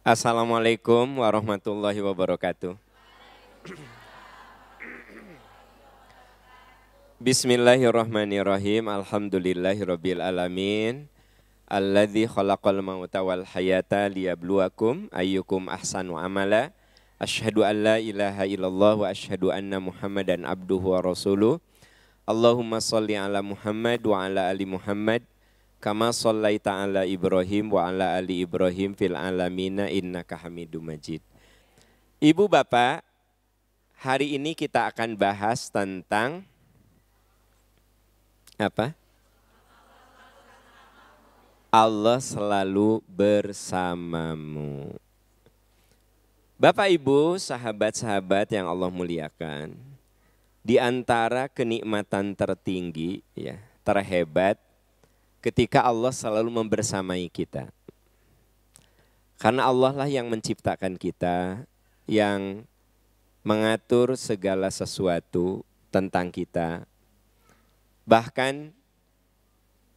Assalamualaikum warahmatullahi wabarakatuh. Bismillahirrahmanirrahim. Alhamdulillahirabbil alamin. Alladzi khalaqal mauta wal hayata liyabluwakum ayyukum ahsanu amala. Asyhadu an la ilaha illallah wa asyhadu anna Muhammadan abduhu wa rasuluh. Allahumma shalli ala Muhammad wa ala ali Muhammad kama shallaita ala Ibrahim wa ala ali Ibrahim fil alamina innaka Hamidum Majid. Ibu bapak, hari ini kita akan bahas tentang apa? Allah selalu bersamamu. Bapak Ibu, sahabat-sahabat yang Allah muliakan, di antara kenikmatan tertinggi, ya, terhebat, ketika Allah selalu membersamai kita. Karena Allah lah yang menciptakan kita, yang mengatur segala sesuatu tentang kita. Bahkan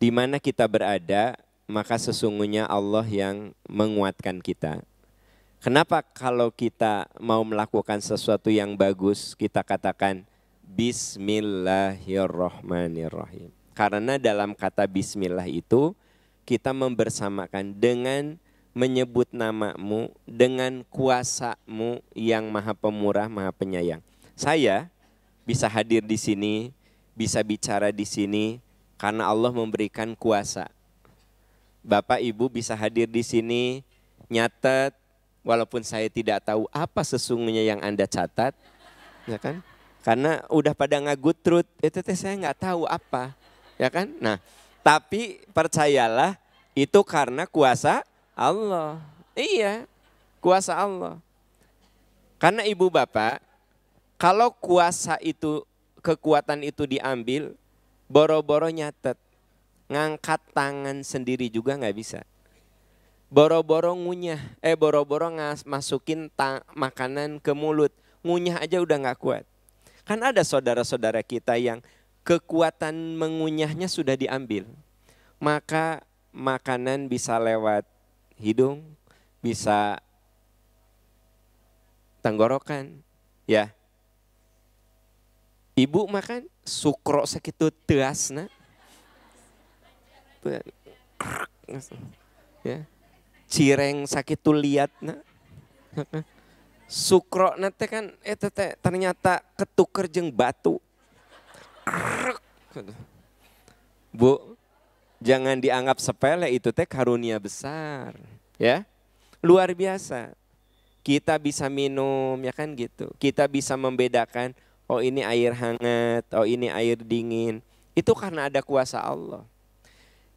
di mana kita berada, maka sesungguhnya Allah yang menguatkan kita. Kenapa kalau kita mau melakukan sesuatu yang bagus, kita katakan Bismillahirrahmanirrahim. Karena dalam kata Bismillah itu kita membersamakan dengan menyebut namamu, dengan kuasamu yang maha pemurah, maha penyayang. Saya bisa hadir di sini, bisa bicara di sini karena Allah memberikan kuasa. Bapak Ibu bisa hadir di sini, nyatet, walaupun saya tidak tahu apa sesungguhnya yang Anda catat, ya kan? Karena udah pada ngagutrut, itu saya nggak tahu apa, ya kan? Nah, tapi percayalah itu karena kuasa Allah. Iya, kuasa Allah. Karena ibu bapak, kalau kuasa itu, kekuatan itu diambil, boro-boro nyatet, ngangkat tangan sendiri juga nggak bisa. Boro-boro ngunyah, boro-boro masukin makanan ke mulut, ngunyah aja udah nggak kuat. Kan ada saudara-saudara kita yang kekuatan mengunyahnya sudah diambil. Maka makanan bisa lewat hidung, bisa tenggorokan, ya. Ibu makan sukro sakitu teasna. Ya. Cireng sakitu liatna. Sukro nate kan ternyata ketuker jeung batu. Bu, jangan dianggap sepele, itu teh karunia besar, ya. Luar biasa. Kita bisa minum, ya kan gitu. Kita bisa membedakan, oh ini air hangat, oh ini air dingin. Itu karena ada kuasa Allah.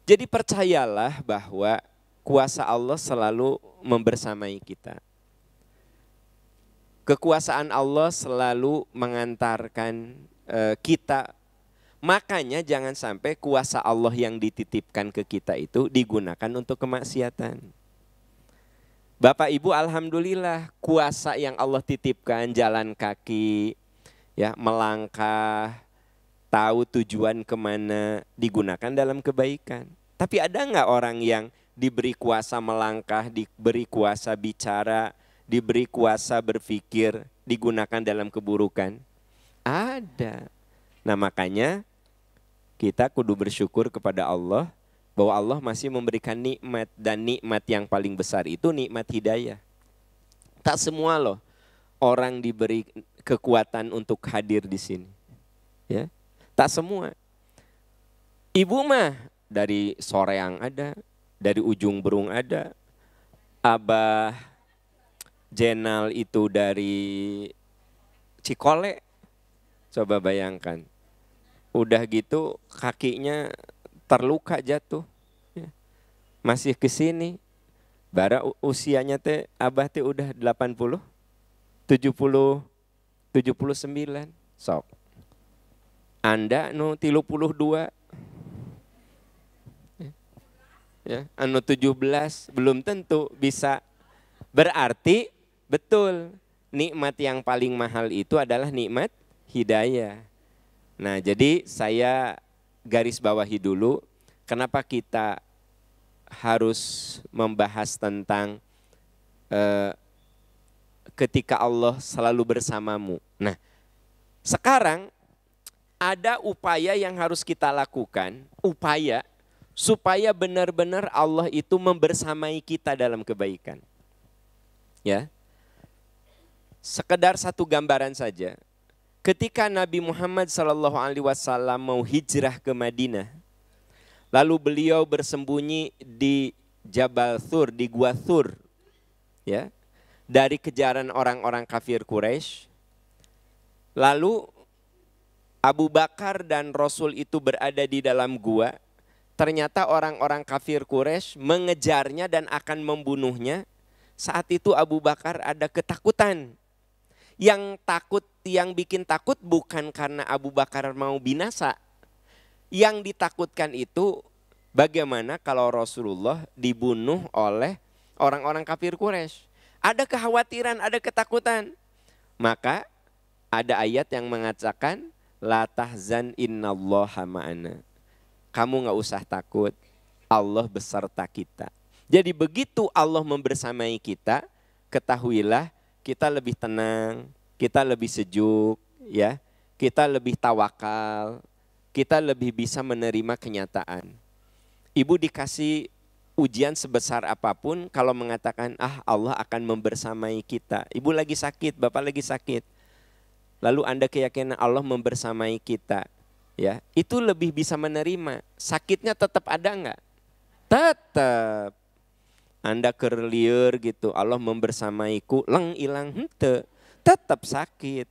Jadi percayalah bahwa kuasa Allah selalu membersamai kita. Kekuasaan Allah selalu mengantarkan kita. Makanya jangan sampai kuasa Allah yang dititipkan ke kita itu digunakan untuk kemaksiatan. Bapak Ibu, alhamdulillah kuasa yang Allah titipkan, jalan kaki, ya, melangkah, tahu tujuan kemana, digunakan dalam kebaikan. Tapi ada nggak orang yang diberi kuasa melangkah, diberi kuasa bicara, diberi kuasa berpikir, digunakan dalam keburukan? Ada. Nah makanya kita kudu bersyukur kepada Allah bahwa Allah masih memberikan nikmat, dan nikmat yang paling besar itu nikmat hidayah. Tak semua loh orang diberi kekuatan untuk hadir di sini. Ya, tak semua. Ibu mah dari Soreang ada, dari Ujung Berung ada, Abah Jenal itu dari Cikole. Coba bayangkan. Udah gitu kakinya terluka jatuh. Ya. Masih ke sini. Bara usianya teh Abah teh udah 80, 70, 79. Sok. Anda nu 32. Ya, anu 17 belum tentu bisa. Berarti betul nikmat yang paling mahal itu adalah nikmat hidayah. Nah, jadi saya garis bawahi dulu kenapa kita harus membahas tentang ketika Allah selalu bersamamu. Nah, sekarang ada upaya yang harus kita lakukan, upaya supaya benar-benar Allah itu membersamai kita dalam kebaikan. Ya. Sekedar satu gambaran saja. Ketika Nabi Muhammad SAW mau hijrah ke Madinah, lalu beliau bersembunyi di Jabal Thur, di Gua Thur, ya, dari kejaran orang-orang kafir Quraisy. Lalu Abu Bakar dan Rasul itu berada di dalam gua. Ternyata orang-orang kafir Quraisy mengejarnya dan akan membunuhnya. Saat itu Abu Bakar ada ketakutan. Yang bikin takut bukan karena Abu Bakar mau binasa. Yang ditakutkan itu bagaimana kalau Rasulullah dibunuh oleh orang-orang kafir Quraisy. Ada kekhawatiran, ada ketakutan. Maka ada ayat yang mengatakan, la tahzan innallaha ma'ana. Kamu gak usah takut, Allah beserta kita. Jadi begitu Allah membersamai kita, ketahuilah kita lebih tenang, kita lebih sejuk, ya, kita lebih tawakal, kita lebih bisa menerima kenyataan. Ibu dikasih ujian sebesar apapun, kalau mengatakan Allah akan membersamai kita. Ibu lagi sakit, bapak lagi sakit. Lalu Anda keyakinan Allah membersamai kita, ya, itu lebih bisa menerima. Sakitnya tetap ada enggak? Tetap. Anda kerliur gitu, Allah membersamaiku, leng ilang hente, tetap sakit.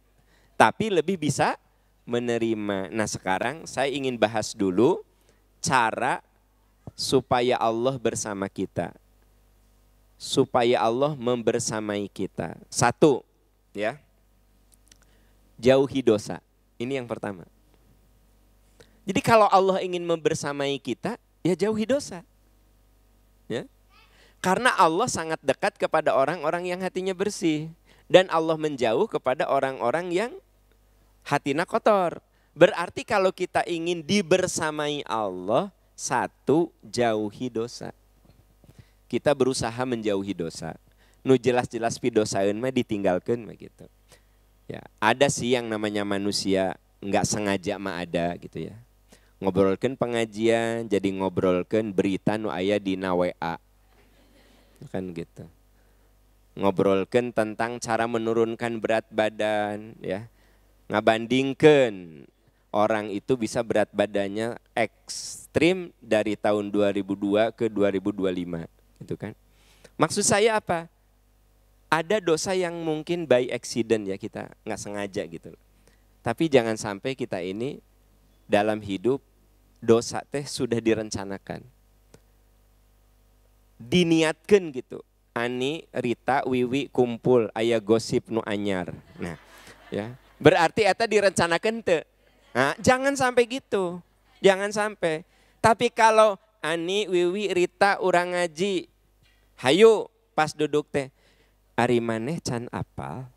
Tapi lebih bisa menerima. Nah, sekarang saya ingin bahas dulu cara supaya Allah bersama kita. Supaya Allah membersamai kita. Satu, ya. Jauhi dosa. Ini yang pertama. Jadi kalau Allah ingin membersamai kita, ya jauhi dosa. Ya. Karena Allah sangat dekat kepada orang-orang yang hatinya bersih. Dan Allah menjauh kepada orang-orang yang hatinya kotor. Berarti kalau kita ingin dibersamai Allah, satu, jauhi dosa. Kita berusaha menjauhi dosa. Nu jelas-jelas pidosaeun mah ditinggalkeun mah gitu. Ya, ada sih yang namanya manusia nggak sengaja mah ada gitu ya. Ngobrolkan pengajian, jadi ngobrolkan berita nu aya di WA. Kan gitu. Ngobrolkan tentang cara menurunkan berat badan, ya. Ngabandingkan orang itu bisa berat badannya ekstrim dari tahun 2002 ke 2025, gitu kan. Maksud saya apa? Ada dosa yang mungkin by accident ya, kita nggak sengaja gitu. Tapi jangan sampai kita ini dalam hidup dosa teh sudah direncanakan. Diniatkan gitu. Ani, Rita, Wiwi kumpul aya gosip nu anyar. Nah, ya. Berarti eta direncanakan teh. Nah, jangan sampai gitu. Jangan sampai. Tapi kalau Ani, Wiwi, Rita urang ngaji, hayu pas duduk teh. Ari maneh can apal.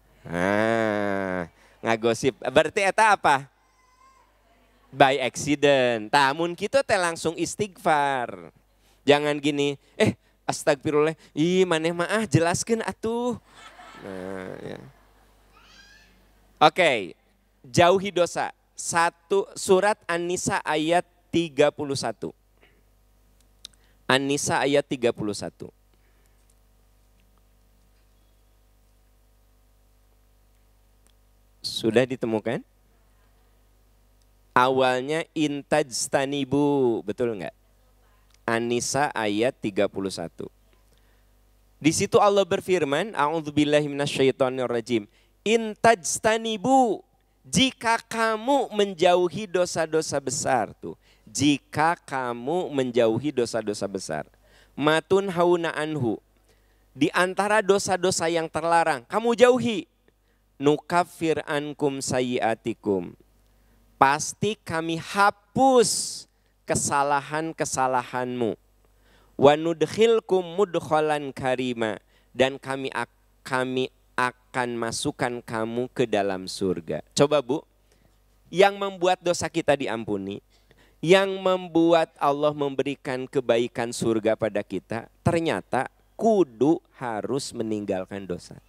Ngagosip. Berarti eta apa? By accident. Tamun kita teh langsung istighfar. Jangan gini, astagfirullah. Ih maneh mah jelaskeun atuh. Nah, ya. Oke, jauhi dosa. Surat An-Nisa ayat 31. An-Nisa ayat 31. Sudah ditemukan? Awalnya intajtanibu, betul enggak? An-Nisa ayat 31. Di situ Allah berfirman, a'udzubillahi minasyaitonirrajim. Intajtanibu, jika kamu menjauhi dosa-dosa besar tuh. Jika kamu menjauhi dosa-dosa besar. Matun hauna anhu. Di antara dosa-dosa yang terlarang, kamu jauhi. Nukaffir ankum sayyiatikum. Pasti kami hapus kesalahan-kesalahanmu. Wa nudkhilkum mudkhalan karima. Dan kami akan masukkan kamu ke dalam surga. Coba Bu, yang membuat dosa kita diampuni, yang membuat Allah memberikan kebaikan surga pada kita, ternyata kudu harus meninggalkan dosa.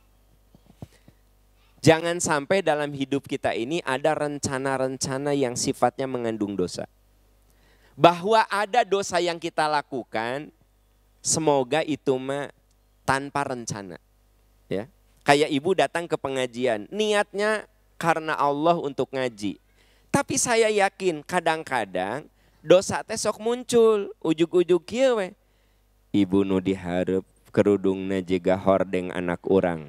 Jangan sampai dalam hidup kita ini ada rencana-rencana yang sifatnya mengandung dosa. Bahwa ada dosa yang kita lakukan, semoga itu mah tanpa rencana. Ya. Kayak ibu datang ke pengajian, niatnya karena Allah untuk ngaji. Tapi saya yakin kadang-kadang dosa teh sok muncul, ujug-ujug kieu we. Ibu nu dihareup kerudungna jiga hordeng anak urang.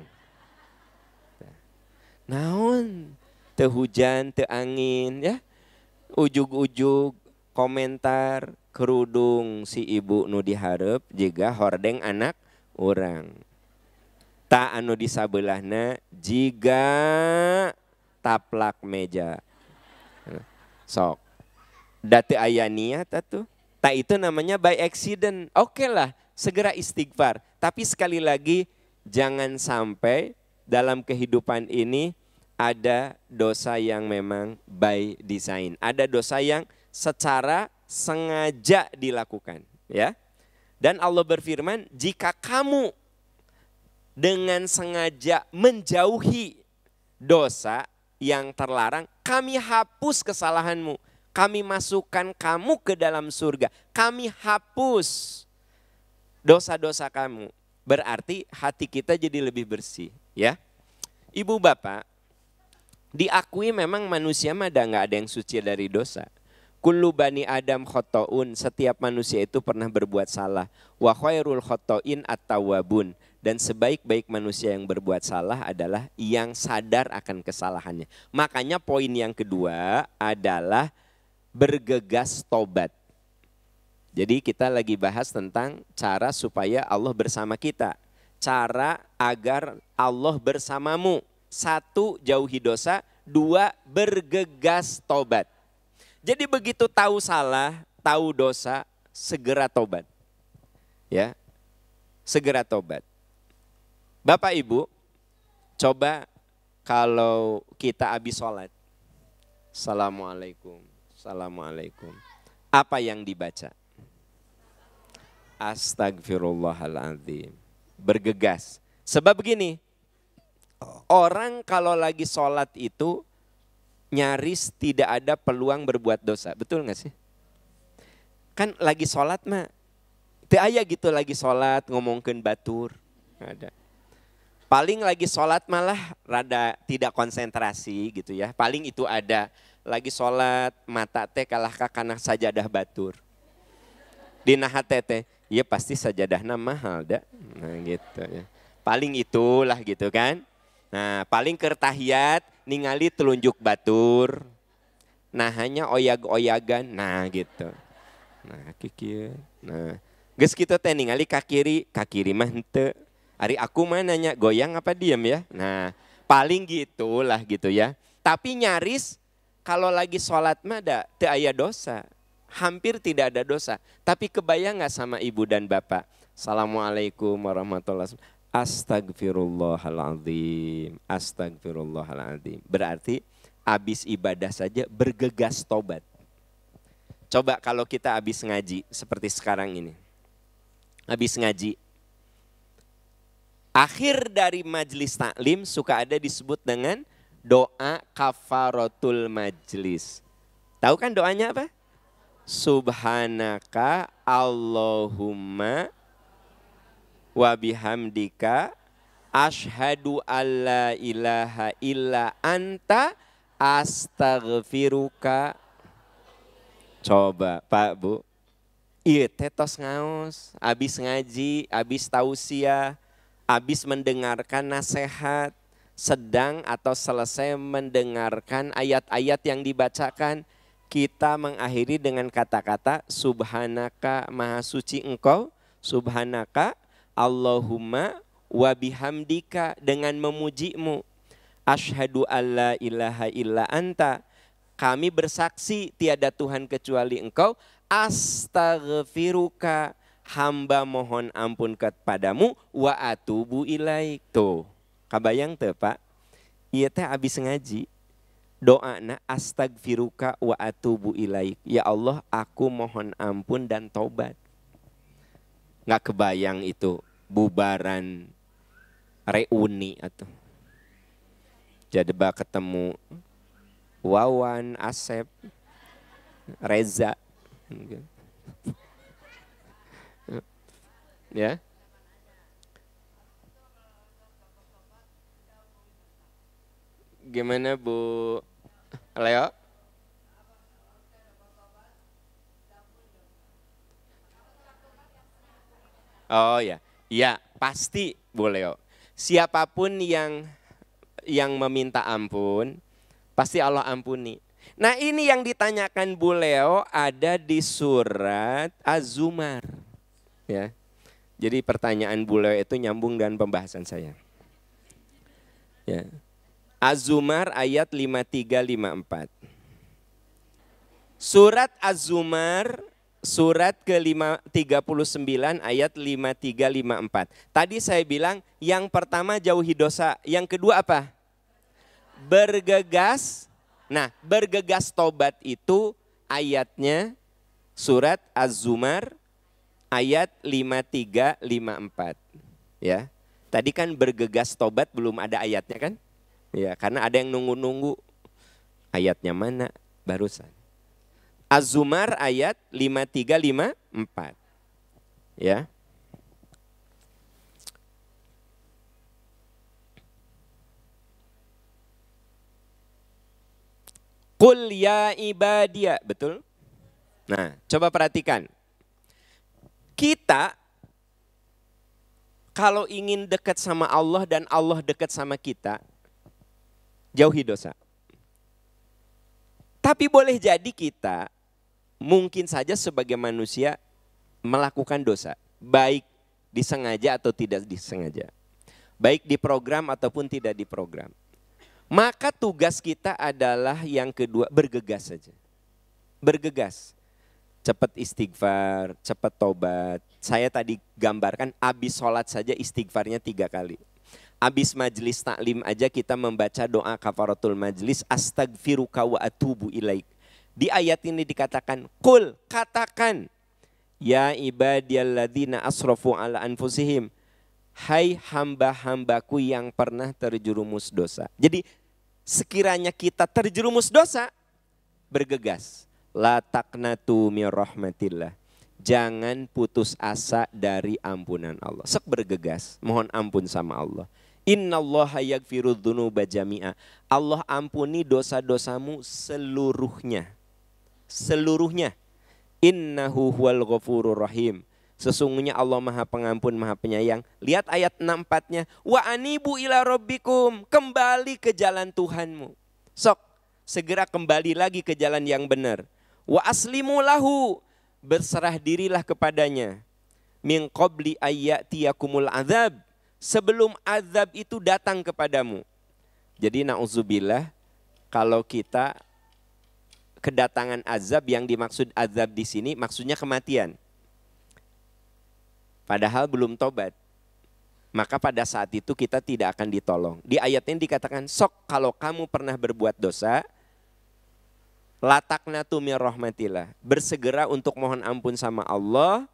Naon? Teu hujan, teu angin ya. Ujug-ujug komentar kerudung si ibu nu dihareup jiga hordeng anak urang. Ta anu di sabelahna jiga taplak meja. Sok. Da teu aya niat atuh. Ta itu namanya by accident. Oke lah, segera istighfar. Tapi sekali lagi jangan sampai dalam kehidupan ini ada dosa yang memang by design. Ada dosa yang secara sengaja dilakukan, ya. Dan Allah berfirman, jika kamu dengan sengaja menjauhi dosa yang terlarang, kami hapus kesalahanmu. Kami masukkan kamu ke dalam surga. Kami hapus dosa-dosa kamu. Berarti hati kita jadi lebih bersih, ya. Ibu bapak, diakui memang manusia mah nggak ada yang suci dari dosa. Kullu bani Adam khotoun, setiap manusia itu pernah berbuat salah. Wa khairul khotoin at-tawwabun, dan sebaik-baik manusia yang berbuat salah adalah yang sadar akan kesalahannya. Makanya poin yang kedua adalah bergegas tobat. Jadi kita lagi bahas tentang cara supaya Allah bersama kita. Cara agar Allah bersamamu. 1, jauhi dosa. 2, bergegas tobat. Jadi begitu tahu salah, tahu dosa, segera tobat. Ya, segera tobat. Bapak Ibu, coba kalau kita habis sholat. Assalamualaikum, assalamualaikum. Apa yang dibaca? Astagfirullahaladzim. Bergegas. Sebab begini, orang kalau lagi sholat itu nyaris tidak ada peluang berbuat dosa. Betul gak sih? Kan lagi sholat mah, teu aya gitu lagi sholat ngomongkeun batur. Ada. Paling lagi sholat malah rada tidak konsentrasi gitu ya. Paling itu ada. Lagi sholat mata teh kalah kana sajadah batur. Dina hate teh, ya pasti sajadahna mahal dah. Nah gitu ya. Paling itulah gitu kan. Nah paling kertahiyat ningali telunjuk batur. Nah hanya oyag-oyagan. Nah gitu. Nah kikir. Nah geus kitu teh ningali ka kiri mah henteu. Ari aku mah nanya goyang apa diem ya. Nah paling gitulah gitu ya. Tapi nyaris kalau lagi sholat mah teu aya dosa. Hampir tidak ada dosa. Tapi kebayang gak sama ibu dan bapak? Assalamualaikum warahmatullahi wabarakatuh. Astagfirullahaladzim. Astagfirullahaladzim. Berarti habis ibadah saja bergegas tobat. Coba kalau kita habis ngaji seperti sekarang ini. Habis ngaji. Akhir dari majlis taklim suka ada disebut dengan doa kafaratul majlis. Tahu kan doanya apa? Subhanaka Allahumma wa bihamdika asyhadu alla ilaha illa anta astaghfiruka. Coba Pak Bu, ieu teh tos ngaos, abis ngaji, abis tausiah, abis mendengarkan nasihat, sedang atau selesai mendengarkan ayat-ayat yang dibacakan, kita mengakhiri dengan kata-kata subhanaka maha suci engkau, subhanaka Allahumma wa bihamdika dengan memujimu, asyhadu alla ilaha illa anta, kami bersaksi tiada Tuhan kecuali engkau, astaghfiruka, hamba mohon ampun kepadamu, wa atubu ilaik. Tuh, kabayang teu Pak? Ieu teh abis ngaji. Doana astagfiruka wa atubu ilaik. Ya Allah, aku mohon ampun dan tobat. Nggak kebayang itu bubaran reuni atau jadi ketemu Wawan, Asep, Reza, ya. Gimana Bu Leo? Oh ya, ya pasti Bu Leo. Siapapun yang meminta ampun, pasti Allah ampuni. Nah ini yang ditanyakan Bu Leo ada di surat Az-Zumar. Ya. Jadi pertanyaan Bu Leo itu nyambung dengan pembahasan saya. Ya. Az-Zumar ayat 53-54. Surat Az-Zumar surat ke-39 ayat 53-54. Tadi saya bilang yang pertama jauhi dosa, yang kedua apa? Bergegas. Nah, bergegas tobat itu ayatnya surat Az-Zumar ayat 53-54. Ya. Tadi kan bergegas tobat belum ada ayatnya kan? Ya, karena ada yang nunggu-nunggu ayatnya mana barusan. Az-Zumar ayat 53-54. Ya. Qul ya ibadiya, betul? Nah, coba perhatikan. Kita kalau ingin dekat sama Allah dan Allah dekat sama kita, jauhi dosa. Tapi boleh jadi kita mungkin saja sebagai manusia melakukan dosa, baik disengaja atau tidak disengaja, baik diprogram ataupun tidak diprogram. Maka tugas kita adalah yang kedua, bergegas saja. Bergegas, cepat istighfar, cepat tobat. Saya tadi gambarkan habis sholat saja istighfarnya 3 kali. Habis majlis taklim aja kita membaca doa kafaratul majlis, astagfiruka wa atubu ilaik. Di ayat ini dikatakan, Qul, katakan, ya ibadiyalladzina asrafu ala anfusihim, hai hamba-hambaku yang pernah terjerumus dosa. Jadi sekiranya kita terjerumus dosa, bergegas. La taqnatu mir rahmatillah. Jangan putus asa dari ampunan Allah. Sok bergegas, mohon ampun sama Allah. Innallaha yaghfirudz dzunuba jami'a. Allah ampuni dosa-dosamu seluruhnya. Seluruhnya. Innahu huwal ghafurur rahim. Sesungguhnya Allah Maha Pengampun, Maha Penyayang. Lihat ayat 64-nya. Wa anibu ila rabbikum. Kembali ke jalan Tuhanmu. Sok, segera kembali lagi ke jalan yang benar. Wa aslimu lahu. Berserah dirilah kepadanya. Min qabli ayyatiyakumul azab. Sebelum azab itu datang kepadamu. Jadi na'udzubillah, kalau kita kedatangan azab, yang dimaksud azab di sini maksudnya kematian. Padahal belum tobat. Maka pada saat itu kita tidak akan ditolong. Di ayat ini dikatakan, sok kalau kamu pernah berbuat dosa, lataknatu mir rahmatillah. Bersegera untuk mohon ampun sama Allah.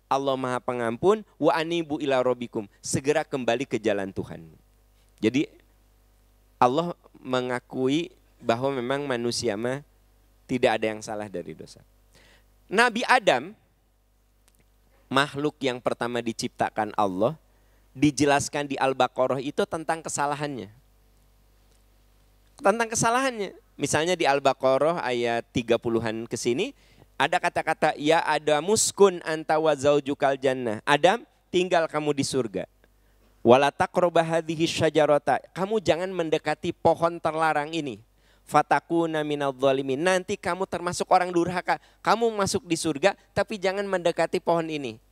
Allah Maha Pengampun, wa anibu ila rabbikum. Segera kembali ke jalan Tuhan. Jadi Allah mengakui bahwa memang manusia mah tidak ada yang salah dari dosa. Nabi Adam, makhluk yang pertama diciptakan Allah, dijelaskan di Al-Baqarah itu tentang kesalahannya. Tentang kesalahannya. Misalnya di Al-Baqarah ayat 30-an ke sini, ada kata-kata, ya Adam muskun anta wa zaujukal jannah. Adam, tinggal kamu di surga. Wala taqrabu hadhihi syajarata. Kamu jangan mendekati pohon terlarang ini. Fatakuna minadh dhalimin. Nanti kamu termasuk orang durhaka. Kamu masuk di surga tapi jangan mendekati pohon ini.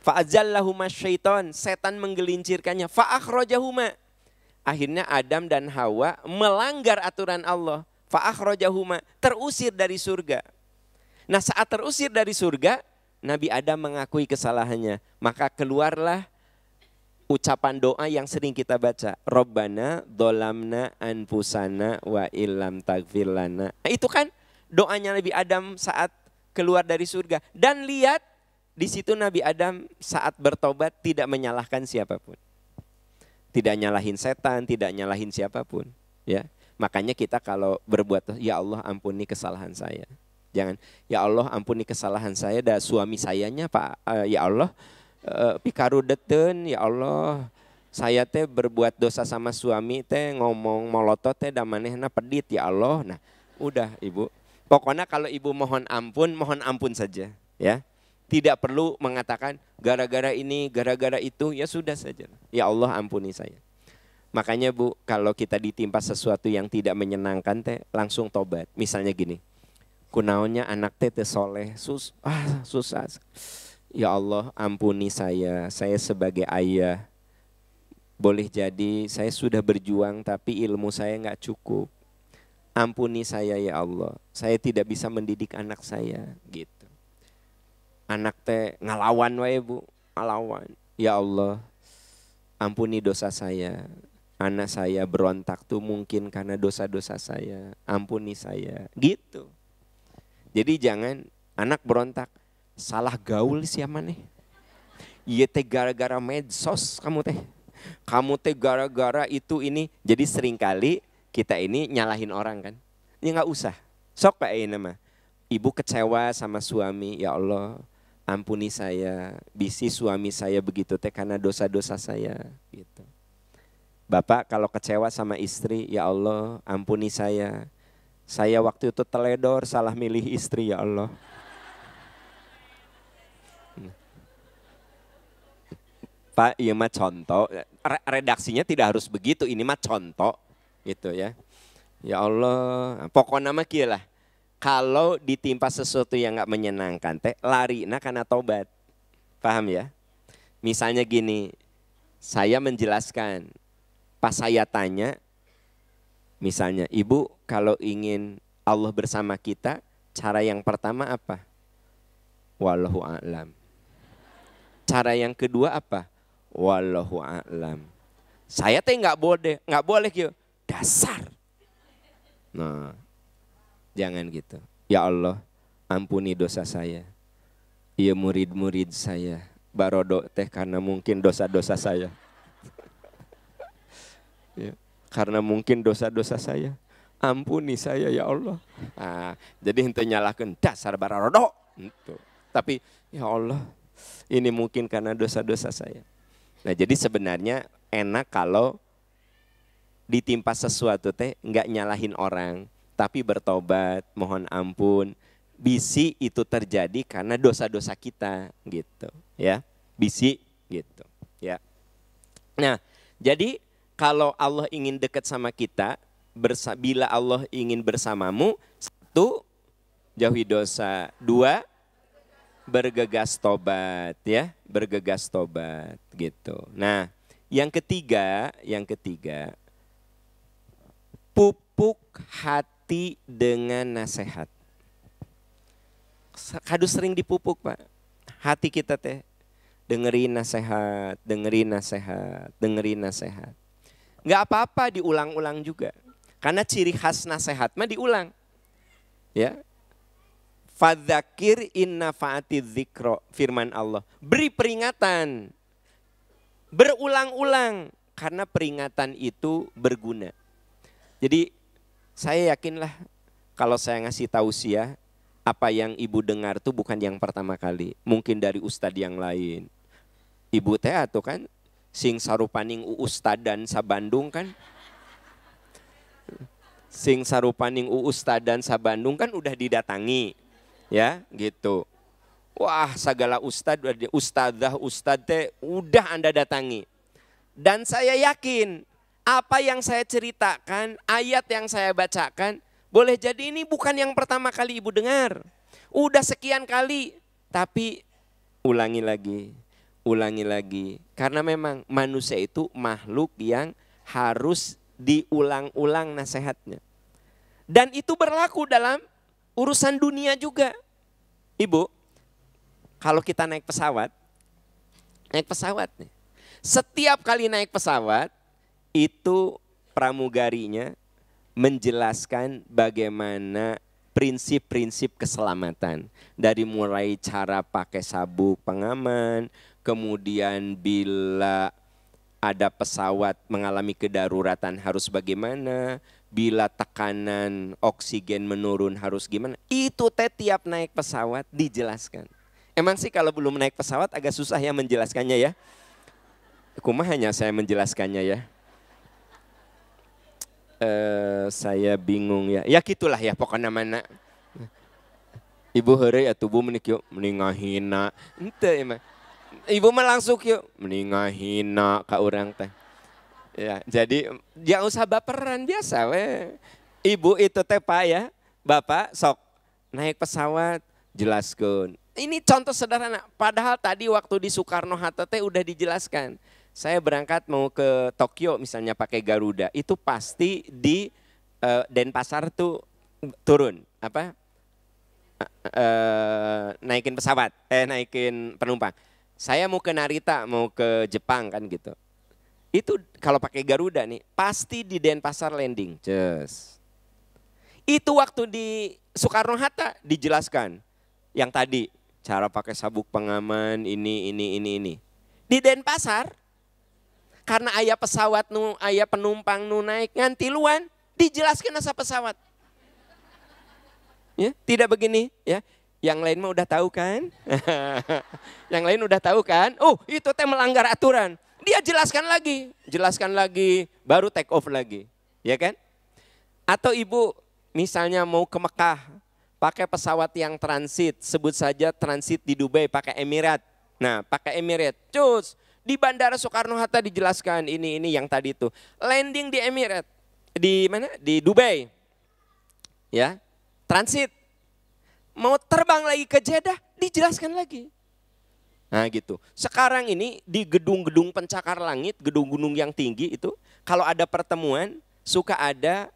Fa'azallahuma syaitan. Setan menggelincirkannya. Fa'akhrajahuma. Akhirnya Adam dan Hawa melanggar aturan Allah. Fa'akhrajahuma. Terusir dari surga. Nah saat terusir dari surga, Nabi Adam mengakui kesalahannya. Maka keluarlah ucapan doa yang sering kita baca. Rabbana dzalamna anfusana wa illam taghfir lana. Nah, itu kan doanya Nabi Adam saat keluar dari surga. Dan lihat di situ Nabi Adam saat bertobat tidak menyalahkan siapapun. Tidak nyalahin setan, tidak nyalahin siapapun. Ya, makanya kita kalau berbuat, ya Allah ampuni kesalahan saya. Jangan, ya Allah ampuni kesalahan saya dan suami sayanya Pak, ya Allah pikarudeten, ya Allah saya teh berbuat dosa sama suami teh ngomong molotot teh da manehna pedit ya Allah. Nah, udah Ibu. Pokoknya kalau Ibu mohon ampun saja, ya. Tidak perlu mengatakan gara-gara ini, gara-gara itu, ya sudah saja. Ya Allah ampuni saya. Makanya Bu, kalau kita ditimpa sesuatu yang tidak menyenangkan teh langsung tobat. Misalnya gini, kunaonnya anak teh soleh, susah. Ya Allah ampuni saya sebagai ayah. Boleh jadi saya sudah berjuang tapi ilmu saya nggak cukup. Ampuni saya ya Allah, saya tidak bisa mendidik anak saya gitu. Anak teh ngalawan wae Bu, ngalawan. Ya Allah, ampuni dosa saya. Anak saya berontak tuh mungkin karena dosa-dosa saya. Ampuni saya, gitu. Jadi jangan anak berontak, salah gaul siapa nih? Iya teh gara-gara medsos kamu teh. Kamu teh gara-gara itu ini. Jadi seringkali kita ini nyalahin orang kan. Ini nggak usah. Sok Pak ini mah. Ibu kecewa sama suami, ya Allah ampuni saya, bisi suami saya begitu teh karena dosa-dosa saya gitu. Bapak kalau kecewa sama istri, ya Allah ampuni saya waktu itu teledor salah milih istri ya Allah. Pak, iya mah contoh, redaksinya tidak harus begitu, ini mah contoh gitu ya. Ya Allah, pokoknya mah kieu lah. Kalau ditimpa sesuatu yang gak menyenangkan teh lari karena tobat. Paham ya? Misalnya gini, saya menjelaskan, pas saya tanya, misalnya Ibu kalau ingin Allah bersama kita, cara yang pertama apa? Wallahu a'lam. Cara yang kedua apa? Wallahu a'lam. Saya teh nggak boleh gitu. Dasar. Nah, jangan gitu. Ya Allah, ampuni dosa saya. Iya murid-murid saya. Barodo teh karena mungkin dosa-dosa saya. Ya, karena mungkin dosa-dosa saya. Ampuni saya ya Allah. Nah, jadi henteu nyalahkeun dasar barodo. Gitu. Tapi ya Allah, ini mungkin karena dosa-dosa saya. Nah, jadi sebenarnya enak kalau ditimpa sesuatu teh enggak nyalahin orang, tapi bertobat, mohon ampun. Bisi itu terjadi karena dosa-dosa kita gitu, ya. Bisi gitu, ya. Nah, jadi kalau Allah ingin dekat sama kita, bila Allah ingin bersamamu, 1, jauhi dosa, 2, bergegas tobat, ya, bergegas tobat gitu. Nah, yang ketiga, pupuk hati dengan nasihat. Kadu sering dipupuk Pak, hati kita teh dengerin nasihat. Nggak apa-apa diulang-ulang juga, karena ciri khas nasihat mah diulang, ya. Fadzakir inna fa'atiz dzikro, firman Allah. Beri peringatan, berulang-ulang, karena peringatan itu berguna. Jadi saya yakinlah kalau saya ngasih tausiah, apa yang ibu dengar tuh bukan yang pertama kali. Mungkin dari ustadz yang lain. Ibu teh atuh kan sing sarupaning ustadan sa Bandung kan. Sing sarupaning ustadan sa Bandung kan udah didatangi. Ya gitu. Wah segala ustadz teh udah Anda datangi. Dan saya yakin apa yang saya ceritakan, ayat yang saya bacakan, boleh jadi ini bukan yang pertama kali ibu dengar. Udah sekian kali, tapi ulangi lagi. Karena memang manusia itu makhluk yang harus diulang-ulang nasihatnya. Dan itu berlaku dalam urusan dunia juga. Ibu, kalau kita naik pesawat nih. Setiap kali naik pesawat, itu pramugarinya menjelaskan bagaimana prinsip-prinsip keselamatan. Dari mulai cara pakai sabuk pengaman, kemudian bila ada pesawat mengalami kedaruratan harus bagaimana, bila tekanan oksigen menurun harus gimana. Itu tiap naik pesawat dijelaskan. Emang sih kalau belum naik pesawat agak susah ya menjelaskannya ya. Kumaha hanya saya menjelaskannya ya. Saya bingung ya. Ya gitulah ya pokoknya mana. Ibu heureuy atuh Bu menik yuk meningahina. Henteu emang. Ibu mah langsung yuk meningahina ka urang teh. Ya, jadi jangan usah baperan biasa we. Ibu itu teh Pak ya, Bapak sok naik pesawat jelaskeun. Ini contoh sederhana. Padahal tadi waktu di Soekarno-Hatta teh udah dijelaskan. Saya berangkat mau ke Tokyo misalnya pakai Garuda, itu pasti di Denpasar tuh turun naikin pesawat, naikin penumpang. Saya mau ke Narita, mau ke Jepang kan gitu. Itu kalau pakai Garuda nih, pasti di Denpasar landing. Just. Itu waktu di Soekarno-Hatta dijelaskan. Yang tadi, cara pakai sabuk pengaman, ini. Di Denpasar, karena ayah pesawat ayah penumpang naik ngantiluan, dijelaskan asa pesawat. Ya, tidak begini ya. Yang lain mah udah tahu kan? Yang lain udah tahu kan? Oh, itu teh melanggar aturan. Dia jelaskan lagi, baru take off lagi. Ya kan? Atau ibu misalnya mau ke Mekah, pakai pesawat yang transit, sebut saja transit di Dubai pakai Emirat. Nah, pakai Emirat. Cus, di Bandara Soekarno-Hatta dijelaskan ini yang tadi itu. Landing di Emirat. Di mana? Di Dubai. Ya. Transit. Mau terbang lagi ke Jeddah, dijelaskan lagi. Nah gitu. Sekarang ini di gedung-gedung pencakar langit, gedung-gedung yang tinggi itu, kalau ada pertemuan, suka ada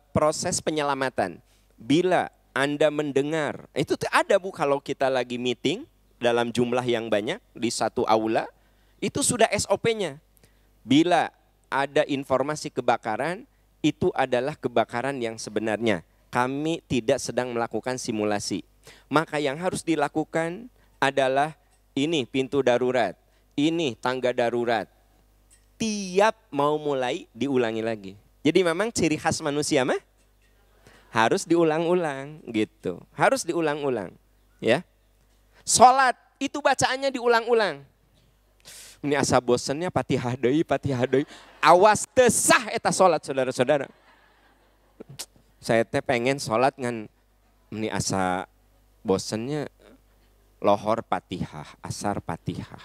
proses penyelamatan. Bila Anda mendengar, itu ada Bu kalau kita lagi meeting dalam jumlah yang banyak di satu aula, itu sudah SOP-nya. Bila ada informasi kebakaran, itu adalah kebakaran yang sebenarnya. Kami tidak sedang melakukan simulasi. Maka yang harus dilakukan adalah ini pintu darurat, ini tangga darurat. Tiap mau mulai diulangi lagi. Jadi memang ciri khas manusia mah harus diulang-ulang gitu. Harus diulang-ulang ya. Sholat itu bacaannya diulang-ulang. Ini asa bosennya Fatihah deui. Awas teu sah eta sholat saudara-saudara. Saya teh pengen sholat ngan ini asa bosennya lohor Fatihah, asar Fatihah.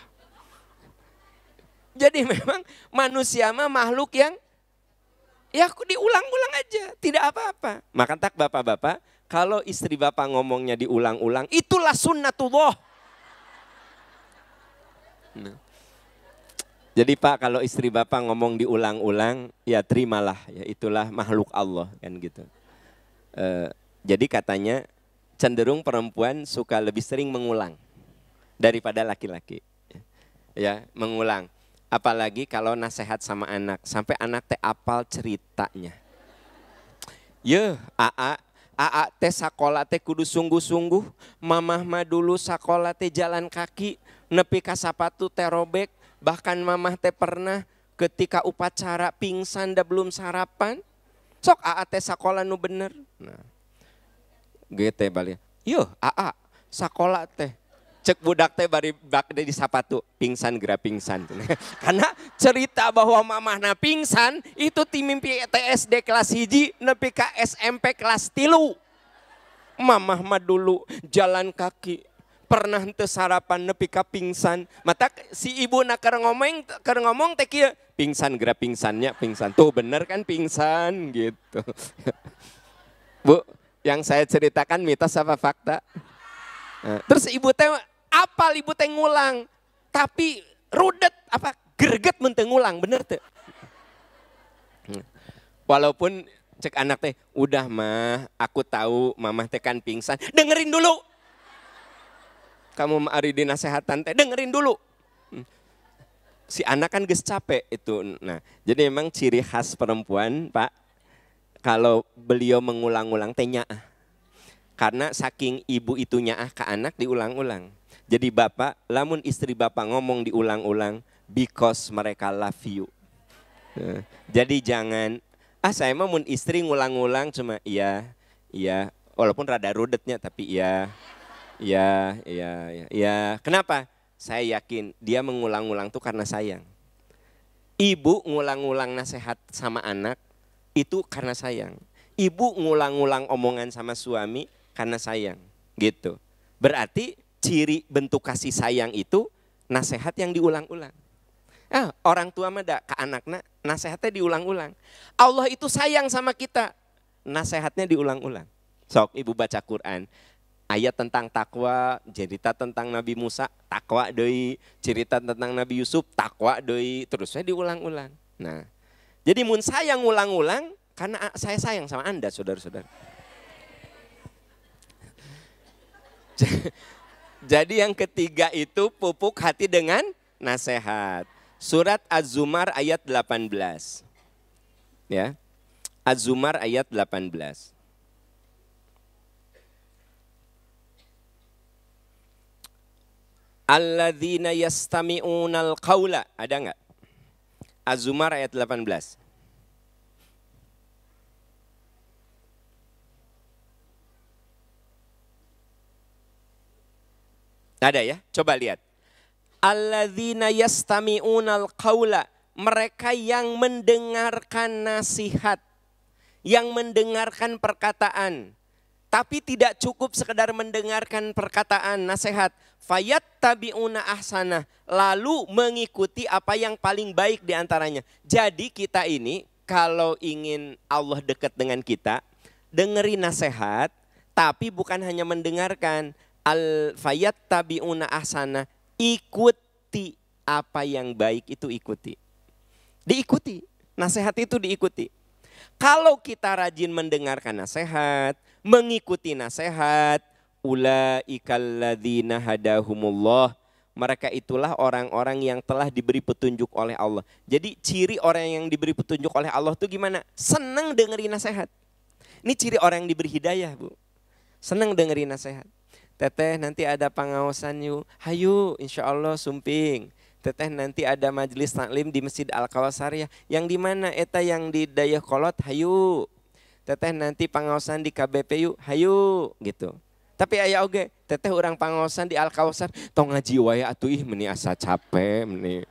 Jadi memang manusia mah makhluk yang ya diulang-ulang aja, tidak apa-apa. Maka tak bapak-bapak, kalau istri bapak ngomongnya diulang-ulang, itulah sunnatullah. Nah. Jadi Pak, kalau istri bapak ngomong diulang-ulang, ya terimalah, ya itulah makhluk Allah kan gitu. Jadi katanya cenderung perempuan suka lebih sering mengulang daripada laki-laki. Ya, mengulang. Apalagi kalau nasihat sama anak, sampai anak teh apal ceritanya. Ye, Aa teh sakola teh kudu sungguh-sungguh, mamah mah dulu sakola teh jalan kaki, nepi ka sapatu teh robek, bahkan mamah teh pernah ketika upacara pingsan da belum sarapan. Sok Aa teh sakola nu bener. Nah. Gitu balik. Yo, Aa sakola teh. Cek budak teh bari bak di sapatu pingsan geura pingsan. Karena cerita bahwa mamahna pingsan itu ti mimpi TSD kelas 1 nepi ka SMP kelas 3. Mamah mah dulu jalan kaki pernah teu sarapan nepi ka pingsan. Mata si ibu nak keur ngomong teh kieu pingsan geura pingsannya pingsan. Tuh bener kan pingsan gitu. Bu, yang saya ceritakan mitos apa fakta? Nah, terus ibu teh apal ibu teh ngulang, tapi rudet apa greget mun teu ngulang, bener teu? Walaupun cek anak teh, udah mah aku tahu mamah teh kan pingsan, dengerin dulu. Kamu ari dinasehatan teh, dengerin dulu. Si anak kan geus capek itu. Nah, jadi memang ciri khas perempuan, Pak, kalau beliau mengulang-ulang teh nyaah. Karena saking ibu itu nyaah ke anak diulang-ulang. Jadi bapak, lamun istri bapak ngomong diulang-ulang, because mereka love you. Jadi jangan, saya mau mun istri ngulang-ulang cuma iya, walaupun rada rudetnya tapi iya. Kenapa? Saya yakin dia mengulang-ulang tuh karena sayang. Ibu ngulang-ulang nasihat sama anak itu karena sayang. Ibu ngulang-ulang omongan sama suami karena sayang, gitu. Berarti ciri bentuk kasih sayang itu nasihat yang diulang-ulang. Orang tua mah ke anaknya nasihatnya diulang-ulang. Allah itu sayang sama kita, nasihatnya diulang-ulang. Sok ibu baca Quran, ayat tentang takwa, cerita tentang Nabi Musa, takwa deui, cerita tentang Nabi Yusuf, takwa deui, terusnya diulang-ulang. Nah, jadi mun sayang ulang-ulang karena saya sayang sama Anda, saudara-saudara. Jadi yang ketiga itu pupuk hati dengan nasihat. Surat Az-Zumar ayat 18. Ya. Az-Zumar ayat 18. Alladzina yastami'unal qawla. Ada enggak? Az-Zumar ayat 18. Ada ya? Coba lihat. Alladzina yastami'unal qawla. Mereka yang mendengarkan nasihat. Yang mendengarkan perkataan. Tapi tidak cukup sekedar mendengarkan perkataan nasihat. Fayattabi'una ahsanah. Lalu mengikuti apa yang paling baik diantaranya. Jadi kita ini kalau ingin Allah dekat dengan kita. Dengerin nasihat. Tapi bukan hanya mendengarkan. Fayattabi'una ahsanah. Ikuti apa yang baik itu ikuti. Diikuti. Nasihat itu diikuti. Kalau kita rajin mendengarkan nasihat, mengikuti nasihat, ulaikal ladzina hadahumullah, mereka itulah orang-orang yang telah diberi petunjuk oleh Allah. Jadi ciri orang yang diberi petunjuk oleh Allah itu gimana? Senang dengerin nasihat. Ini ciri orang yang diberi hidayah, Bu. Senang dengerin nasihat. Teteh nanti ada pengawasan yuk, hayu insya Allah sumping. Teteh nanti ada majelis taklim di Masjid Al-Kawthar ya. Yang di mana eta yang di Dayakolot, hayu. Teteh nanti pengawasan di KBP yuk, hayu gitu. Tapi aya oge, teteh orang pengawasan di Al-Kawthar, tong ngaji wae atuh ih meni asa capek meni.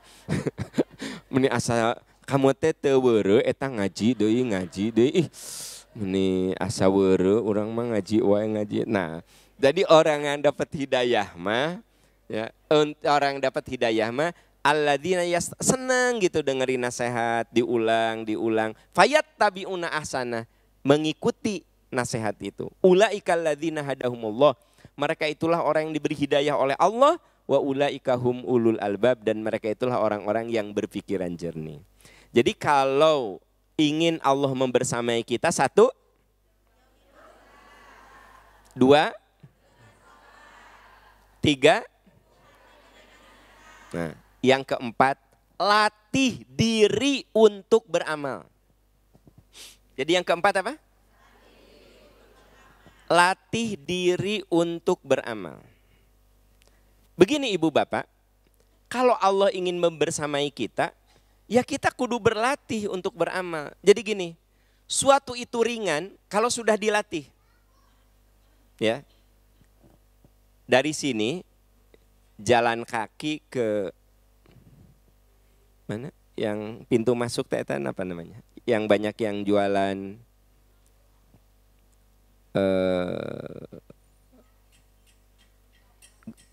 Meni asa kamu teh teu weureu eta ngaji deui ih. Meni asa weureu urang mah ngaji wae ngaji. Nah, jadi orang yang dapat hidayah mah, ya, orang yang dapat hidayah mah, alladzina senang gitu dengerin nasihat, diulang. Fayattabi'una ahsana, mengikuti nasihat itu. Ulaikal ladzina hadahumullah, mereka itulah orang yang diberi hidayah oleh Allah. Wa ulaika hum ulul albab, dan mereka itulah orang-orang yang berpikiran jernih. Jadi kalau ingin Allah membersamai kita, 1, 2, 3. Nah, yang keempat, latih diri untuk beramal. Jadi yang keempat apa? Latih diri untuk beramal. Begini ibu bapak, kalau Allah ingin membersamai kita, ya kita kudu berlatih untuk beramal. Jadi gini, suatu itu ringan kalau sudah dilatih. Ya. Dari sini jalan kaki ke mana? Yang pintu masuk tetan apa namanya? Yang banyak yang jualan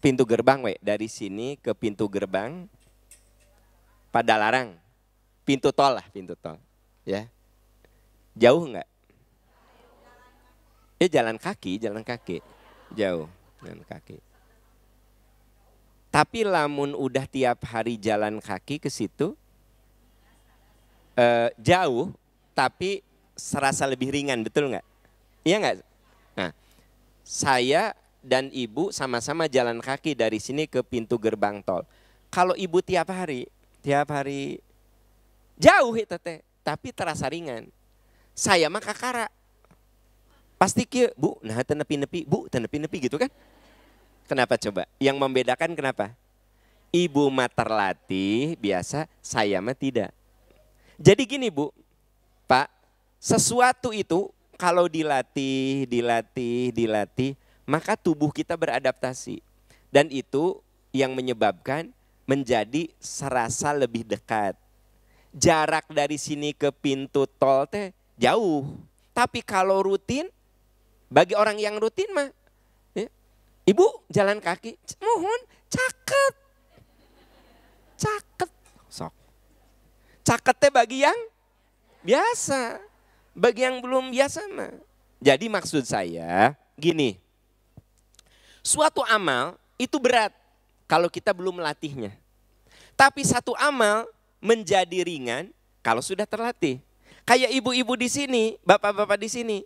pintu gerbang, dari sini ke pintu gerbang Padalarang, pintu tol, ya. Jauh enggak? Jalan kaki, jauh. Jalan kaki. Tapi lamun udah tiap hari jalan kaki ke situ, jauh, tapi serasa lebih ringan, betul nggak? Iya nggak? Nah, saya dan ibu sama-sama jalan kaki dari sini ke pintu gerbang tol. Kalau ibu tiap hari jauh itu teh, tapi terasa ringan. Saya mah kakara. Pasti kieu, Bu, nah teu nepi-nepi, Bu, teu nepi-nepi gitu kan? Kenapa coba? Yang membedakan kenapa? Ibu mah terlatih biasa, saya mah tidak. Jadi gini Bu, Pak, sesuatu itu kalau dilatih, maka tubuh kita beradaptasi. Dan itu yang menyebabkan menjadi serasa lebih dekat. Jarak dari sini ke pintu tol teh jauh. Tapi kalau rutin, bagi orang yang rutin mah, ya, Ibu jalan kaki, mohon caket. Caket. Sok. Caket teh bagi yang biasa. Bagi yang belum biasa mah. Jadi maksud saya gini, suatu amal itu berat kalau kita belum melatihnya. Tapi satu amal menjadi ringan kalau sudah terlatih. Kayak ibu-ibu di sini, bapak-bapak di sini.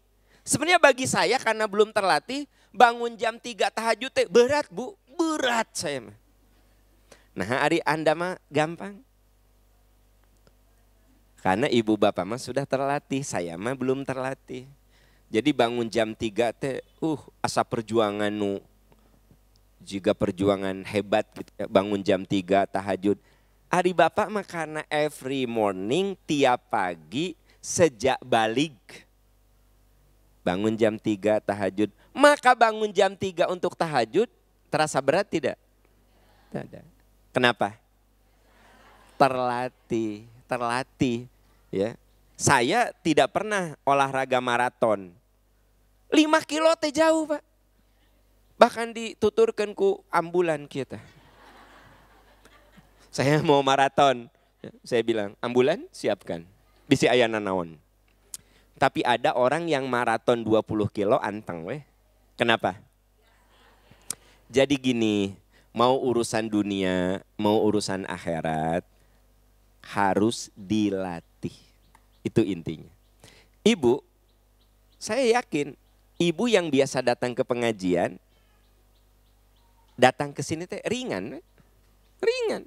Sebenarnya bagi saya karena belum terlatih, bangun jam 3 tahajud teh berat Bu, berat saya mah. Nah hari Anda mah gampang. Karena ibu bapak mah sudah terlatih, saya mah belum terlatih. Jadi bangun jam 3 teh, asa perjuangan nu. Jika perjuangan hebat gitu ya, bangun jam 3 tahajud. Ari bapak mah karena every morning tiap pagi sejak balik. Bangun jam 3 tahajud. Maka bangun jam 3 untuk tahajud terasa berat tidak? Tidak. Kenapa? Terlatih. Ya. Saya tidak pernah olahraga maraton. 5 kilo teh jauh Pak. Bahkan dituturkan ku ambulan kita. Saya mau maraton. Saya bilang, ambulan siapkan. Bisi ayana naon. Tapi ada orang yang maraton 20 kilo anteng weh. Kenapa? Jadi gini, mau urusan dunia, mau urusan akhirat, harus dilatih. Itu intinya. Ibu, saya yakin ibu yang biasa datang ke pengajian, datang ke sini teh ringan. Ringan.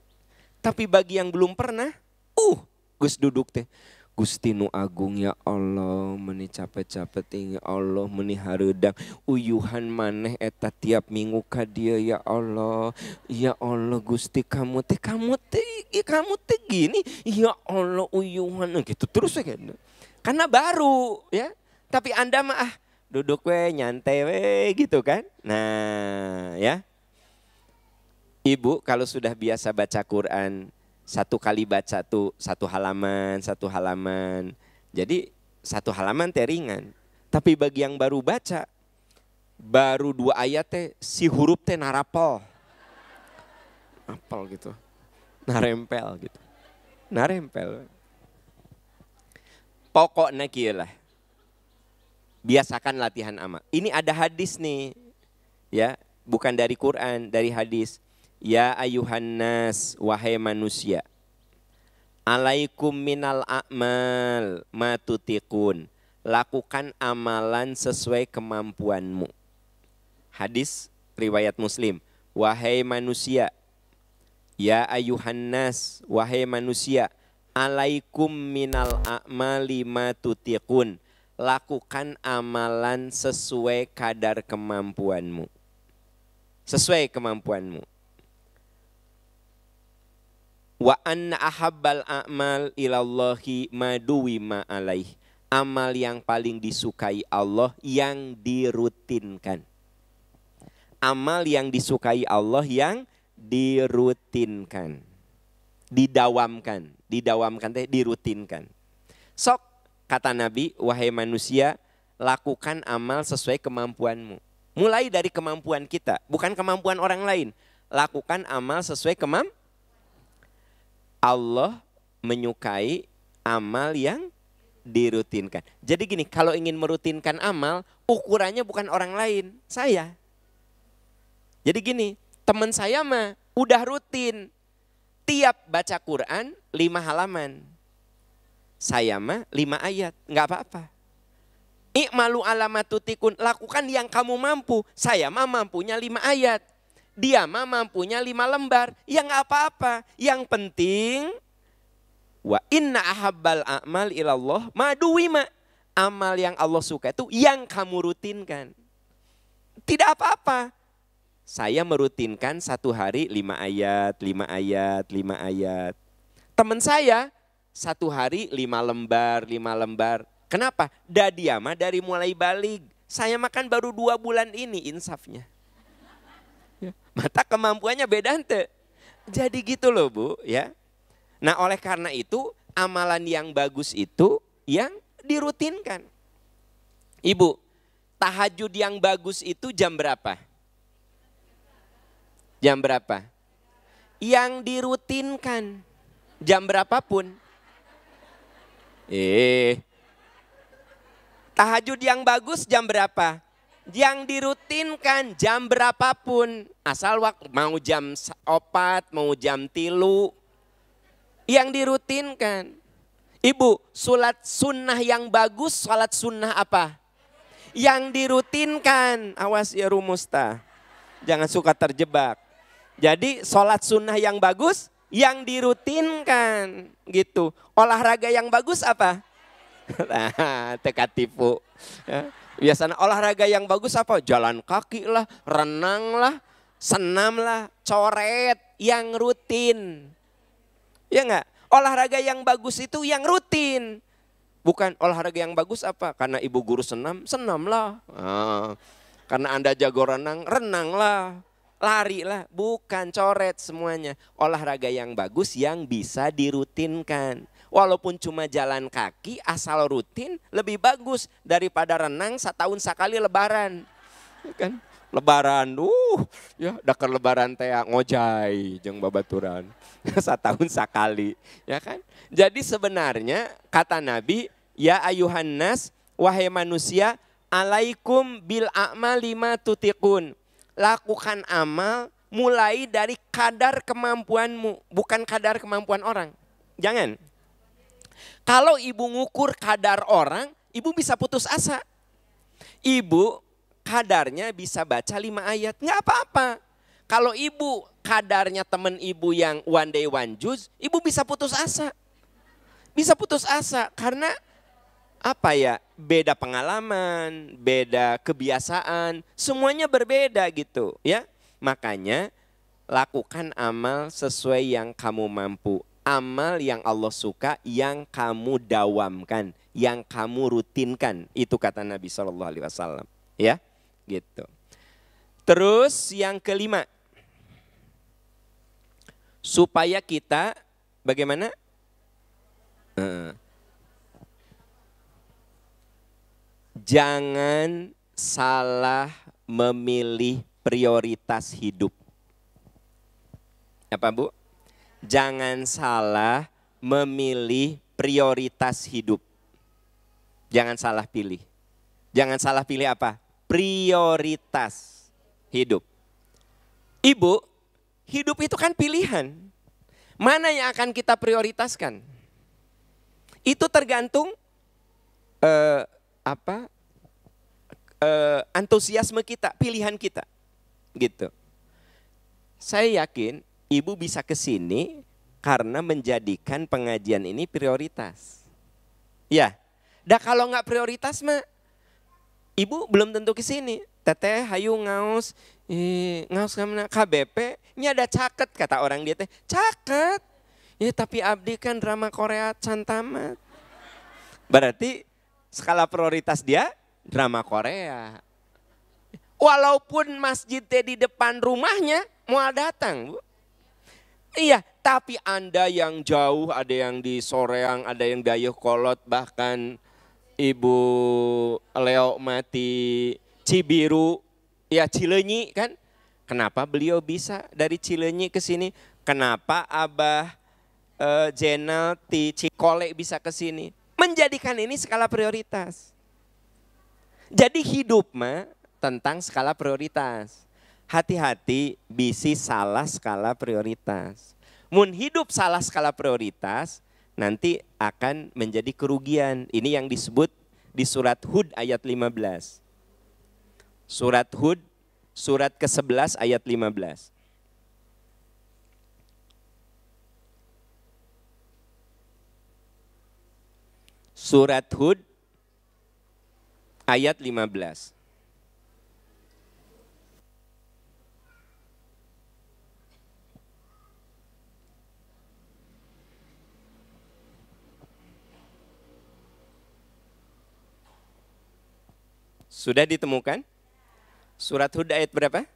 Tapi bagi yang belum pernah, Gus duduk teh. Gusti nu agung ya Allah, meni capek-capek tinggi Allah, meni hareudang uyuhan maneh eta tiap minggu ka dieu ya Allah. Ya Allah Gusti kamu teh gini, ya Allah uyuhan gitu terus ya. Karena baru ya. Tapi Anda mah duduk we nyantai we gitu kan. Nah, ya. Ibu kalau sudah biasa baca Quran, satu kali baca tuh satu halaman. Jadi satu halaman teh ringan. Tapi bagi yang baru baca, baru 2 ayat teh si huruf teh narapel. Apel gitu. Narempel gitu. Narempel. Pokoknya kieu lah. Biasakan latihan amal. Ini ada hadis nih. Ya, bukan dari Quran, dari hadis. Ya ayuhan nas, wahai manusia. Alaikum minal a'mal matutiqun. Lakukan amalan sesuai kemampuanmu. Hadis riwayat Muslim. Wahai manusia. Ya ayuhan nas, wahai manusia. Alaikum minal a'mali matutiqun. Lakukan amalan sesuai kadar kemampuanmu. Sesuai kemampuanmu. Wa anna ahabbal a'mal ilallahi maduwi ma'alaih. Amal yang paling disukai Allah yang dirutinkan. Amal yang disukai Allah yang dirutinkan. Didawamkan. Didawamkan teh dirutinkan. Sok kata Nabi, wahai manusia, lakukan amal sesuai kemampuanmu. Mulai dari kemampuan kita, bukan kemampuan orang lain. Lakukan amal sesuai kemampuan. Allah menyukai amal yang dirutinkan. Jadi gini, kalau ingin merutinkan amal, ukurannya bukan orang lain, saya. Jadi gini, teman saya mah udah rutin. Tiap baca Quran 5 halaman. Saya mah 5 ayat, enggak apa-apa. I'malu alamatutikun, lakukan yang kamu mampu. Saya mah mampunya 5 ayat. Dia mah mampunya 5 lembar. Ya enggak apa-apa. Yang penting wa inna ahabbal a'mal ilallah maduwima. amal yang Allah suka itu yang kamu rutinkan. Tidak apa-apa. Saya merutinkan satu hari 5 ayat, 5 ayat, 5 ayat. Teman saya satu hari 5 lembar, 5 lembar. Kenapa? Dia mah dari mulai balik. Saya makan baru 2 bulan ini insafnya. Mata kemampuannya beda ente. Jadi gitu loh Bu ya. Nah oleh karena itu amalan yang bagus itu yang dirutinkan. Ibu, tahajud yang bagus itu jam berapa? Jam berapa? Yang dirutinkan. Jam berapapun. Tahajud yang bagus jam berapa? Yang dirutinkan jam berapapun. Asal waktu mau jam 4, mau jam 3. Yang dirutinkan. Ibu, sholat sunnah yang bagus, sholat sunnah apa? Yang dirutinkan. Awas ya Rumusta. Jangan suka terjebak. Jadi sholat sunnah yang bagus, yang dirutinkan. Gitu. Olahraga yang bagus apa? Nah, teka tipu. Ya. Biasanya olahraga yang bagus apa? Jalan kaki lah, renang lah, senam lah, coret, yang rutin. Ya enggak? Olahraga yang bagus itu yang rutin. Bukan olahraga yang bagus apa? Karena ibu guru senam, senam lah. Karena Anda jago renang, renang lah. Lari lah. Bukan, coret semuanya. Olahraga yang bagus yang bisa dirutinkan. Walaupun cuma jalan kaki, asal rutin lebih bagus daripada renang setahun sekali lebaran. Kan? Lebaran, ya dakar lebaran teh ngojai jeung babaturan. Setahun sekali, ya kan? Jadi sebenarnya kata Nabi, ya ayuhan nas, wahai manusia, alaikum bil a'mal lima tutiqun. Lakukan amal mulai dari kadar kemampuanmu, bukan kadar kemampuan orang. Jangan. Kalau ibu ngukur kadar orang, ibu bisa putus asa. Ibu kadarnya bisa baca 5 ayat, nggak apa-apa. Kalau ibu kadarnya teman ibu yang one day one juz, ibu bisa putus asa. Bisa putus asa karena apa ya, beda pengalaman, beda kebiasaan, semuanya berbeda gitu ya. Makanya lakukan amal sesuai yang kamu mampu. Amal yang Allah suka, yang kamu dawamkan, yang kamu rutinkan. Itu kata Nabi SAW. Ya, gitu. Terus yang kelima, supaya kita bagaimana? Jangan salah memilih prioritas hidup. Apa Bu? Jangan salah memilih prioritas hidup. Jangan salah pilih. Jangan salah pilih apa? Prioritas hidup. Ibu, hidup itu kan pilihan. Mana yang akan kita prioritaskan? Itu tergantung antusiasme kita, pilihan kita. Gitu. Saya yakin ibu bisa ke sini karena menjadikan pengajian ini prioritas. Ya, dah kalau nggak prioritas mah, ibu belum tentu ke sini. Teteh hayu ngaos, ngaos kemana? KBP, nya ada caket kata orang dia teh. Caket. Ya tapi abdi kan drama Korea cantamat. Berarti skala prioritas dia drama Korea. Walaupun masjid di depan rumahnya mau datang, Bu. Iya, tapi Anda yang jauh, ada yang di Soreang, ada yang Dayakolot, bahkan Ibu Leo mati Cibiru, ya Cileunyi kan. Kenapa beliau bisa dari Cileunyi ke sini? Kenapa Abah Jenal di Cikole bisa ke sini? Menjadikan ini skala prioritas. Jadi hidup mah tentang skala prioritas. Hati-hati bisi salah skala prioritas. Mun hidup salah skala prioritas, nanti akan menjadi kerugian. Ini yang disebut di surat Hud ayat 15. Surat Hud, surat ke-11 ayat 15. Surat Hud, ayat 15. Sudah ditemukan? Surat Hud ayat berapa?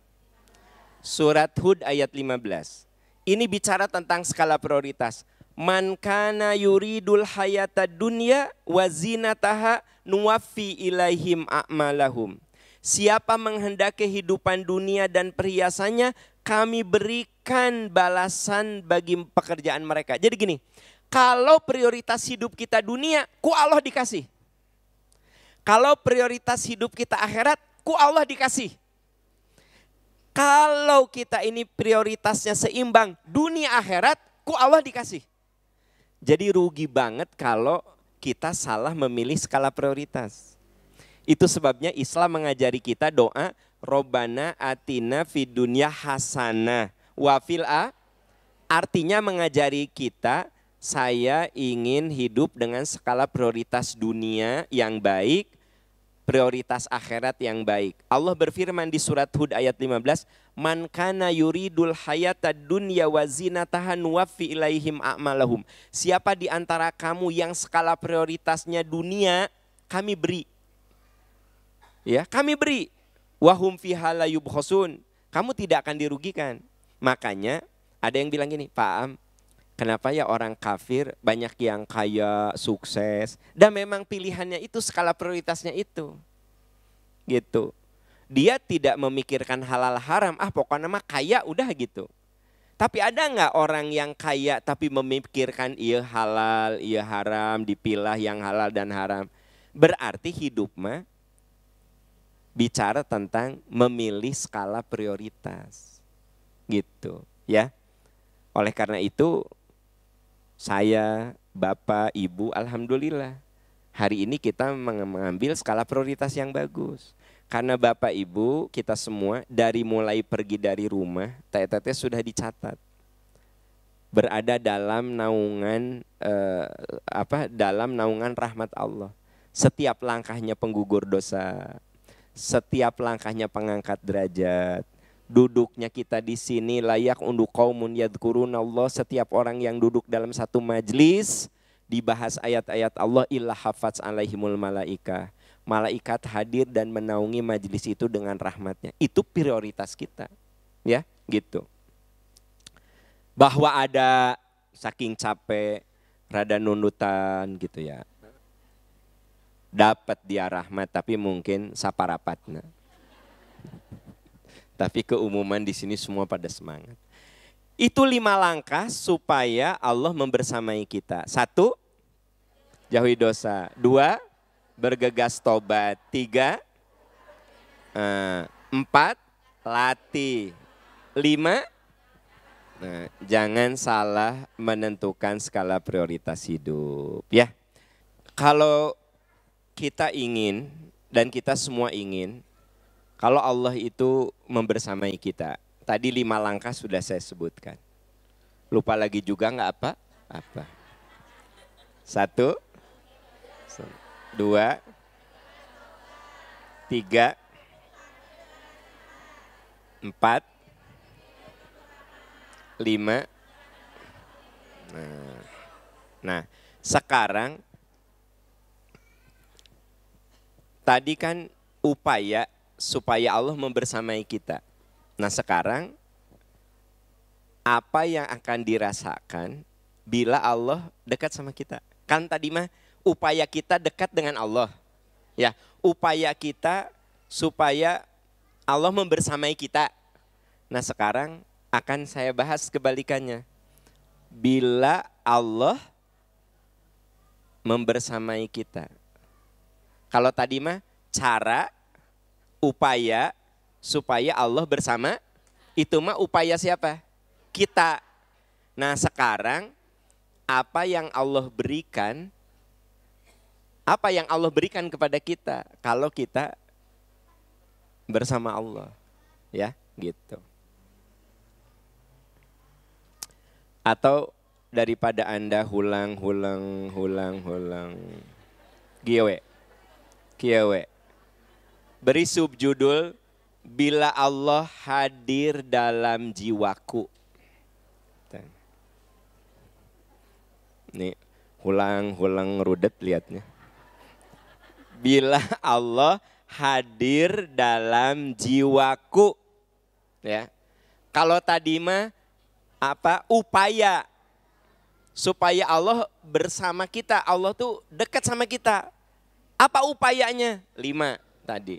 Surat Hud ayat 15. Ini bicara tentang skala prioritas. Man kana yuridul hayata dunya wa zinataha nuwaffi ilaihim a'malahum. Siapa menghendaki kehidupan dunia dan perhiasannya, kami berikan balasan bagi pekerjaan mereka. Jadi gini, kalau prioritas hidup kita dunia, ku Allah dikasih. Kalau prioritas hidup kita akhirat, ku Allah dikasih. Kalau kita ini prioritasnya seimbang, dunia akhirat, ku Allah dikasih. Jadi rugi banget kalau kita salah memilih skala prioritas. Itu sebabnya Islam mengajari kita doa, Robbana atina fid dunya hasanah wa fil artinya mengajari kita, saya ingin hidup dengan skala prioritas dunia yang baik, prioritas akhirat yang baik. Allah berfirman di surat Hud ayat 15, man kana yuridul hayata dunya wa zinataha nuwaffi ilaihim a'malahum. Siapa di antara kamu yang skala prioritasnya dunia, kami beri. Ya, kami beri. Wahum fiha la yubkhasun. Kamu tidak akan dirugikan. Makanya ada yang bilang gini, Pak Am, kenapa ya orang kafir banyak yang kaya, sukses, dan memang pilihannya itu skala prioritasnya itu. Gitu. Dia tidak memikirkan halal haram, pokoknya mah kaya udah gitu. Tapi ada nggak orang yang kaya tapi memikirkan iya halal, iya haram, dipilah yang halal dan haram. Berarti hidup mah bicara tentang memilih skala prioritas. Gitu ya. Oleh karena itu saya, Bapak, Ibu, alhamdulillah hari ini kita mengambil skala prioritas yang bagus. Karena Bapak Ibu kita semua dari mulai pergi dari rumah, tete sudah dicatat. Berada dalam naungan dalam naungan rahmat Allah. Setiap langkahnya penggugur dosa, setiap langkahnya pengangkat derajat. Duduknya kita di sini layak untuk qaumun yadhkurunallah. Setiap orang yang duduk dalam satu majlis dibahas ayat-ayat Allah, illa hafaz alaihimul malaikah. Malaikat hadir dan menaungi majlis itu dengan rahmatnya. Itu prioritas kita. Ya, gitu. Bahwa ada saking capek, rada nunutan gitu ya. Dapat dia rahmat tapi mungkin saparapatna. Tapi keumuman di sini semua pada semangat. Itu 5 langkah supaya Allah membersamai kita. 1, jauhi dosa. 2, bergegas tobat. 3, 4, latih. 5, jangan salah menentukan skala prioritas hidup. Ya, kalau kita ingin dan kita semua ingin, kalau Allah itu membersamai kita, tadi 5 langkah sudah saya sebutkan. Lupa lagi juga nggak apa? 1, 2, 3, 4, 5. Nah, sekarang tadi kan upaya supaya Allah membersamai kita. Nah sekarang apa yang akan dirasakan bila Allah dekat sama kita? Kan tadi mah upaya kita dekat dengan Allah. Ya, upaya kita supaya Allah membersamai kita. Nah sekarang akan saya bahas kebalikannya. Bila Allah membersamai kita. Kalau tadi mah cara, upaya supaya Allah bersama, itu mah upaya siapa? Kita. Nah sekarang apa yang Allah berikan, apa yang Allah berikan kepada kita kalau kita bersama Allah, ya gitu. Atau daripada Anda hulang, kieu. Beri subjudul, bila Allah hadir dalam jiwaku. Nih, hulang rudet liatnya. Bila Allah hadir dalam jiwaku. Ya. Kalau tadi mah apa? Upaya supaya Allah bersama kita. Allah tuh dekat sama kita. Apa upayanya? 5 tadi.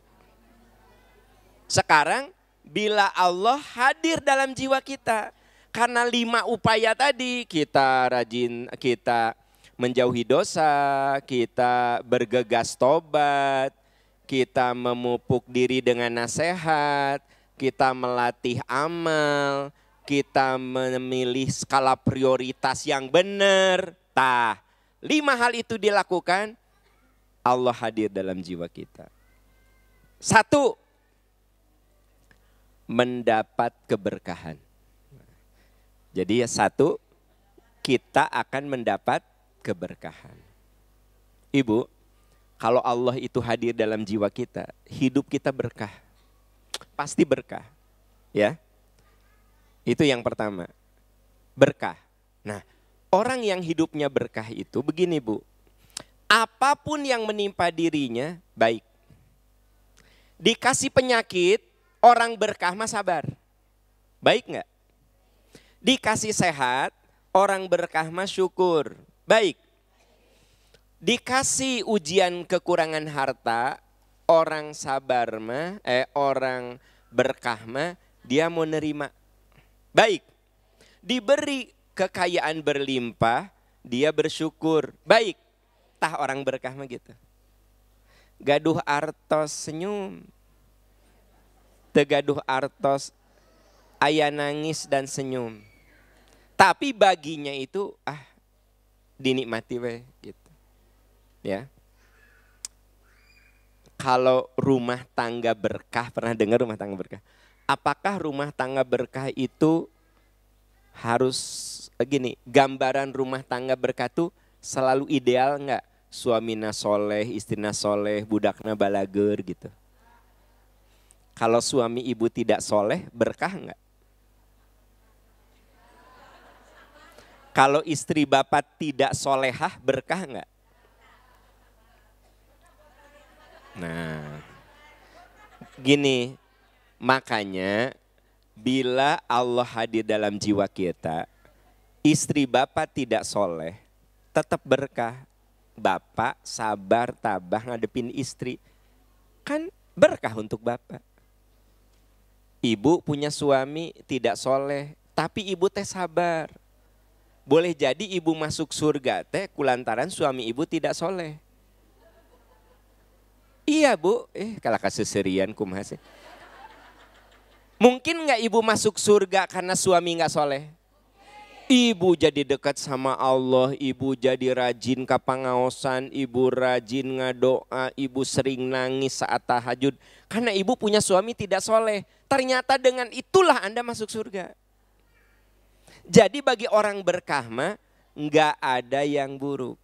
Sekarang bila Allah hadir dalam jiwa kita. Karena 5 upaya tadi, kita rajin, kita menjauhi dosa, kita bergegas tobat, kita memupuk diri dengan nasihat, kita melatih amal, kita memilih skala prioritas yang benar. 5 hal itu dilakukan, Allah hadir dalam jiwa kita. 1, mendapat keberkahan. Jadi 1, kita akan mendapat keberkahan. Ibu, kalau Allah itu hadir dalam jiwa kita, hidup kita berkah. Pasti berkah. Ya. Itu yang pertama. Berkah. Nah, orang yang hidupnya berkah itu begini, Bu. Apapun yang menimpa dirinya baik. Dikasih penyakit, orang berkah mah sabar. Baik enggak? Dikasih sehat, orang berkah mah syukur. Baik. Dikasih ujian kekurangan harta, orang sabar mah, orang berkah mah dia mau nerima. Baik. Diberi kekayaan berlimpah, dia bersyukur. Baik. Tah orang berkah mah gitu. Gaduh artos senyum. Tegaduh artos aya nangis dan senyum. Tapi baginya itu dinikmati we gitu. Ya. Kalau rumah tangga berkah, pernah dengar rumah tangga berkah? Apakah rumah tangga berkah itu harus gini, gambaran rumah tangga berkah itu selalu ideal enggak? Suamina soleh, istrina soleh, budakna balager gitu. Kalau suami ibu tidak soleh, berkah enggak? Kalau istri bapak tidak solehah, berkah enggak? Nah, gini, makanya bila Allah hadir dalam jiwa kita, istri bapak tidak soleh, tetap berkah. Bapak sabar, tabah ngadepin istri, kan berkah untuk bapak. Ibu punya suami tidak soleh, tapi ibu teh sabar. Boleh jadi ibu masuk surga teh kulantaran suami ibu tidak soleh. Iya Bu, kalau kaseserian kumaha sih. Mungkin nggak ibu masuk surga karena suami nggak soleh? Ibu jadi dekat sama Allah, ibu jadi rajin ka pangaosan, ibu rajin ngadoa, ibu sering nangis saat tahajud. Karena ibu punya suami tidak soleh. Ternyata dengan itulah Anda masuk surga. Jadi bagi orang berkah mah nggak ada yang buruk.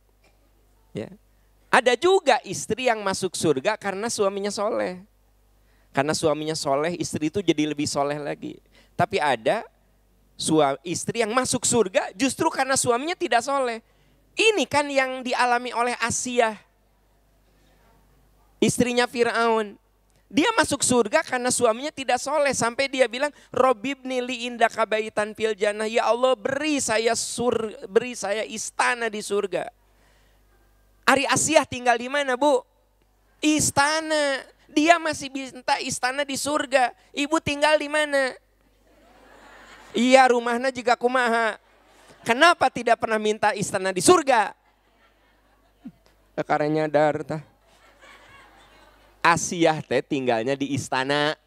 Ya. Ada juga istri yang masuk surga karena suaminya soleh. Karena suaminya soleh, istri itu jadi lebih soleh lagi. Tapi ada istri yang masuk surga justru karena suaminya tidak soleh. Ini kan yang dialami oleh Asiyah, istrinya Fir'aun. Dia masuk surga karena suaminya tidak soleh. Sampai dia bilang, Robibni li indaka baitan fil jannah. Ya Allah beri saya istana di surga. Ari Asiyah tinggal di mana Bu? Istana. Dia masih minta istana di surga. Ibu tinggal di mana? Iya rumahnya juga kumaha. Kenapa tidak pernah minta istana di surga? Karena nyadar tah. Asiyah teh tinggalnya di istana.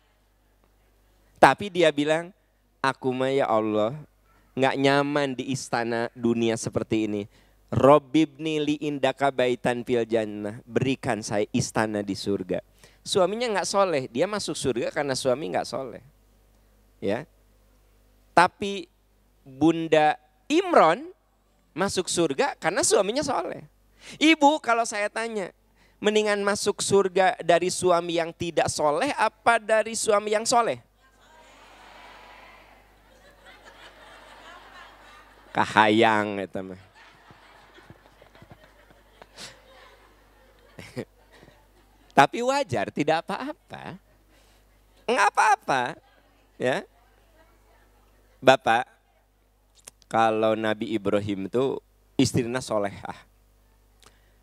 Tapi dia bilang, aku mah ya Allah nggak nyaman di istana dunia seperti ini. Robbibni li indaka baitan fil jannah. Berikan saya istana di surga. Suaminya nggak soleh, dia masuk surga karena suami nggak soleh. Ya. Tapi Bunda Imron masuk surga karena suaminya soleh. Ibu kalau saya tanya, Mendingan masuk surga dari suami yang tidak soleh apa dari suami yang soleh? Kahayang itu mah. Tapi wajar, tidak apa-apa. Enggak apa-apa, ya. Bapak, kalau Nabi Ibrahim itu istrinya solehah.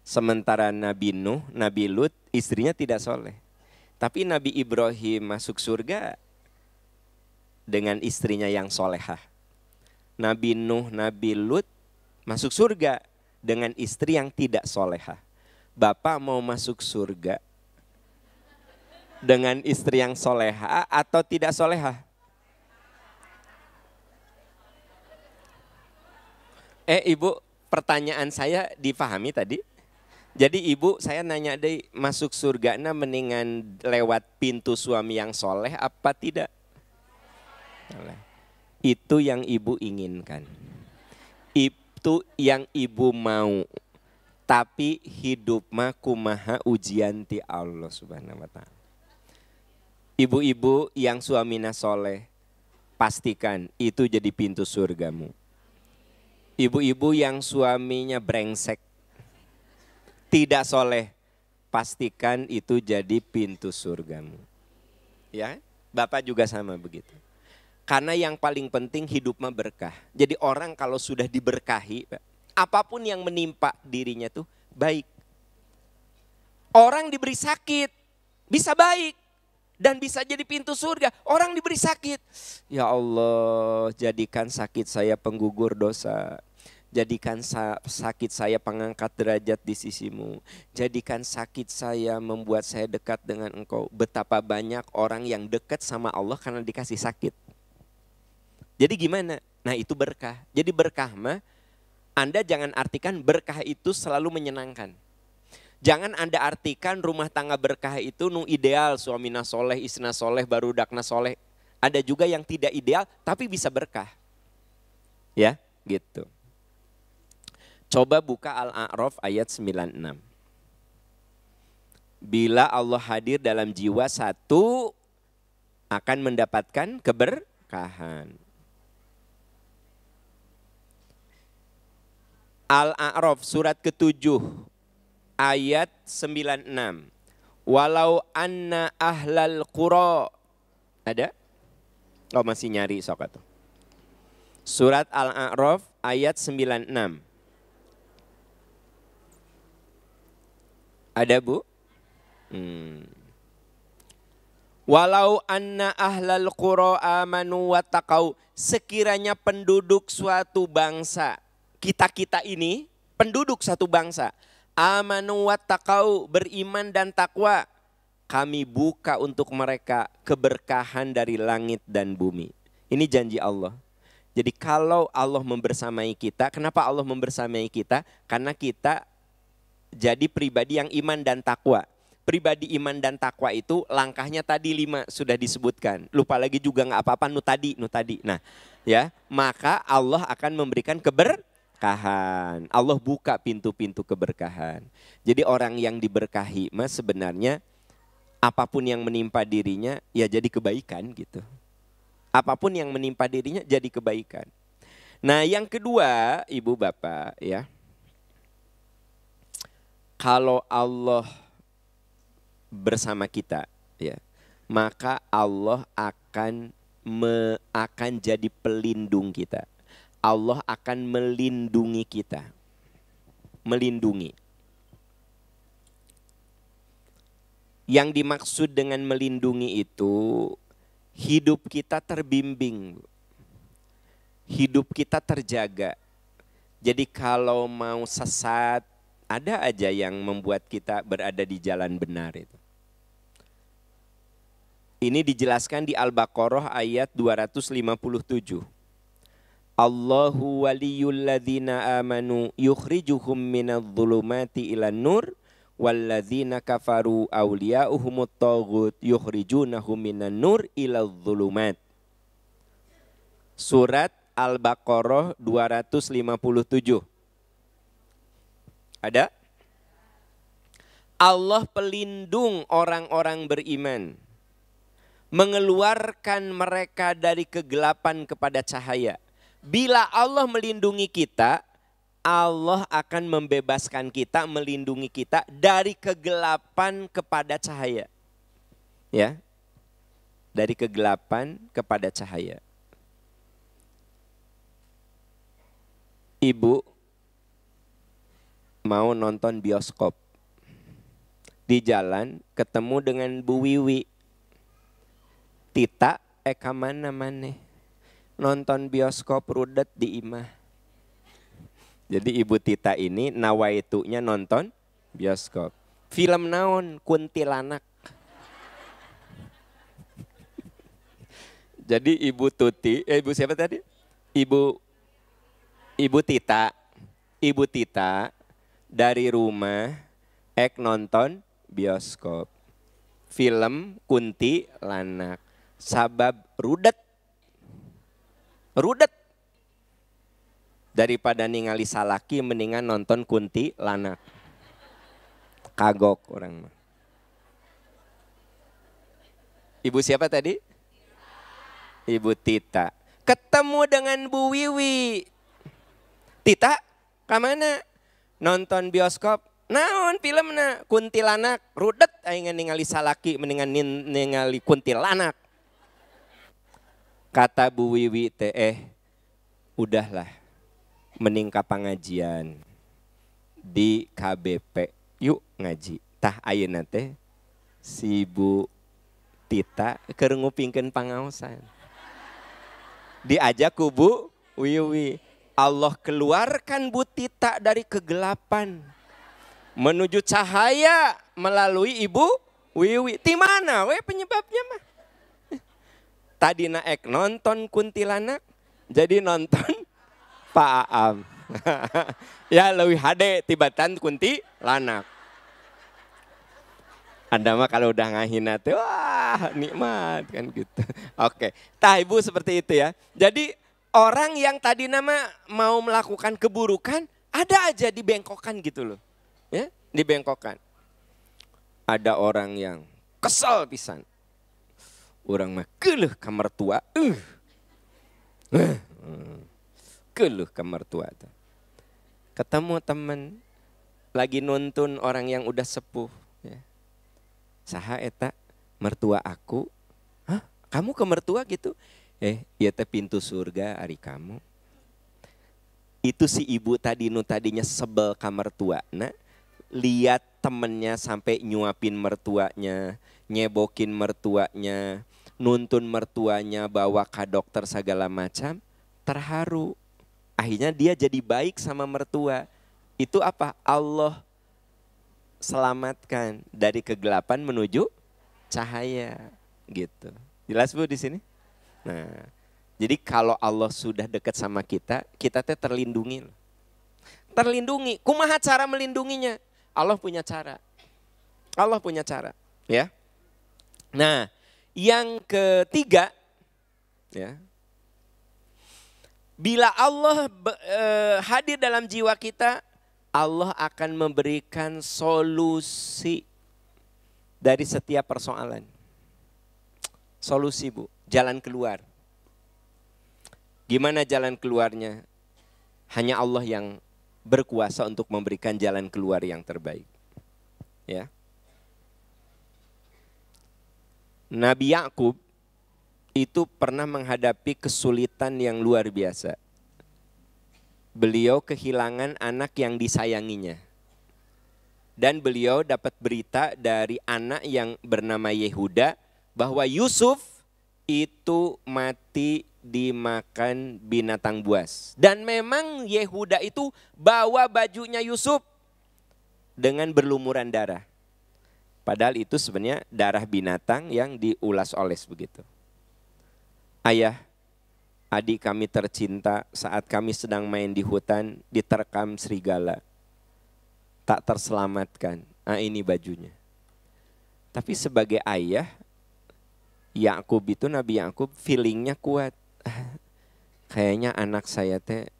Sementara Nabi Nuh, Nabi Lut istrinya tidak soleh. Tapi Nabi Ibrahim masuk surga dengan istrinya yang solehah. Nabi Nuh, Nabi Lut masuk surga dengan istri yang tidak solehah. Bapak mau masuk surga dengan istri yang solehah atau tidak solehah? Ibu, pertanyaan saya dipahami tadi? Jadi ibu, saya nanya deh, masuk surga mendingan lewat pintu suami yang soleh apa tidak? Itu yang ibu inginkan. Itu yang ibu mau. Tapi hidup mah kumaha ujian ti Allah subhanahu wa ta'ala. Ibu-ibu yang suaminya soleh, pastikan itu jadi pintu surgamu. Ibu-ibu yang suaminya brengsek, tidak soleh, pastikan itu jadi pintu surgamu. Ya, Bapak juga sama begitu. Karena yang paling penting hidup mah berkah. Jadi orang kalau sudah diberkahi, apapun yang menimpa dirinya tuh baik. Orang diberi sakit, bisa baik. Dan bisa jadi pintu surga. Orang diberi sakit, ya Allah jadikan sakit saya penggugur dosa. Jadikan sakit saya pengangkat derajat di sisimu. Jadikan sakit saya membuat saya dekat dengan engkau. Betapa banyak orang yang dekat sama Allah karena dikasih sakit. Jadi gimana? Nah itu berkah. Jadi berkah mah, Anda jangan artikan berkah itu selalu menyenangkan. Jangan Anda artikan rumah tangga berkah itu nu ideal. Suamina soleh, isna soleh, barudakna soleh. Ada juga yang tidak ideal tapi bisa berkah. Ya gitu. Coba buka Al-A'raf ayat 96. Bila Allah hadir dalam jiwa satu, akan mendapatkan keberkahan. Al-A'raf surat ke-7 ayat 96. Walau anna ahlal qura. Ada? Oh masih nyari sok atuh. Surat Al-A'raf ayat 96. Ada Bu? Walau anna ahlal qura amanu wattaqau. Sekiranya penduduk suatu bangsa, kita ini penduduk satu bangsa, amanu wattaqau, beriman dan takwa, kami buka untuk mereka keberkahan dari langit dan bumi. Ini janji Allah. Jadi kalau Allah membersamai kita, kenapa Allah membersamai kita? Karena kita jadi pribadi yang iman dan takwa. Pribadi iman dan takwa itu langkahnya tadi 5 sudah disebutkan. Lupa lagi juga nggak apa-apa, nu tadi. Nah, ya, maka Allah akan memberikan keberkahan. Allah buka pintu-pintu keberkahan. Jadi orang yang diberkahi mas sebenarnya apapun yang menimpa dirinya ya jadi kebaikan gitu. Apapun yang menimpa dirinya jadi kebaikan. Nah, yang kedua, Ibu Bapak ya. Kalau Allah bersama kita ya, maka Allah akan jadi pelindung kita. Allah akan melindungi kita. Melindungi. Yang dimaksud dengan melindungi itu hidup kita terbimbing. Hidup kita terjaga. Jadi kalau mau sesat, ada aja yang membuat kita berada di jalan benar itu. Ini dijelaskan di Al-Baqarah ayat 257. Allahu waliyul ladzina amanu yukhrijuhum minadh-dhulumati ilan nur walladzina kafaru awliya'uhumut taghut yukhrijunahum minan nur iladh-dhulumat. Surat Al-Baqarah 257. Ada? Allah pelindung orang-orang beriman, mengeluarkan mereka dari kegelapan kepada cahaya. Bila Allah melindungi kita, Allah akan membebaskan kita, melindungi kita dari kegelapan kepada cahaya. Ya. Dari kegelapan kepada cahaya. Ibu mau nonton bioskop. Di jalan ketemu dengan Bu Wiwi. Tita, kamana maneh? Nonton bioskop rudet di imah. Jadi Ibu Tita ini nawaitunya nonton bioskop. Film naon? Kuntilanak. Jadi Ibu Tuti, Ibu siapa tadi? Ibu Tita. Ibu Tita dari rumah nonton bioskop. Film Kuntilanak. Sabab rudet. Rudet. Daripada ningali salaki mendingan nonton Kuntilanak. Kagok orang mah. Ibu siapa tadi? Ibu Tita. Ketemu dengan Bu Wiwi. Tita, kemana? Nonton bioskop. Naon filmna? Kuntilanak. Rudet aing ningali salaki mendingan ningali kuntilanak. Kata Bu Wiwi teh, udahlah. Mending ka pangajian di KBP. Yuk ngaji. Tah ayeuna teh si Bu Tita keur ngupingkeun pangaosan. Diajak ku Bu Wiwi. Allah keluarkan Bu Tita dari kegelapan menuju cahaya melalui Ibu Wiwi. Di mana we penyebabnya mah? Tadi naik nonton kuntilanak, jadi nonton Pak Aam. Ya lebih HD tibatan kuntilanak. Anda mah kalau udah ngahina tuh, wah nikmat kan gitu. Oke, tah Ibu seperti itu ya. Jadi orang yang tadi nama mau melakukan keburukan, ada aja dibengkokkan gitu loh. Ya, dibengkokkan. Ada orang yang kesel pisan. Orang mah keuleuh ka mertua. Keuleuh ka mertua. Ketemu teman lagi nuntun orang yang udah sepuh. Ya. Saha eta mertua aku? Hah? Kamu ke mertua gitu? Ieu teh pintu surga ari kamu. Itu si ibu tadi nu tadinya sebel ka mertuana, lihat temennya sampai nyuapin mertuanya, nyebokin mertuanya, nuntun mertuanya bawa ke dokter segala macam, terharu. Akhirnya dia jadi baik sama mertua. Itu apa? Allah selamatkan dari kegelapan menuju cahaya, gitu. Jelas Bu di sini? Nah, jadi kalau Allah sudah dekat sama kita, kita teh terlindungi. Terlindungi. Kumaha cara melindunginya? Allah punya cara. Allah punya cara, ya. Nah, yang ketiga, ya. Bila Allah hadir dalam jiwa kita, Allah akan memberikan solusi dari setiap persoalan. Solusi Bu, jalan keluar. Gimana jalan keluarnya? Hanya Allah yang berkuasa untuk memberikan jalan keluar yang terbaik. Ya. Nabi Yakub itu pernah menghadapi kesulitan yang luar biasa. Beliau kehilangan anak yang disayanginya. Dan beliau dapat berita dari anak yang bernama Yehuda bahwa Yusuf itu mati dimakan binatang buas. Dan memang Yehuda itu bawa bajunya Yusuf dengan berlumuran darah. Padahal itu sebenarnya darah binatang yang diulas-oles begitu. Ayah, adik kami tercinta saat kami sedang main di hutan diterkam serigala. Tak terselamatkan. Nah ini bajunya. Tapi sebagai ayah, Yakub itu Nabi Yakub feelingnya kuat. Kayaknya anak saya teh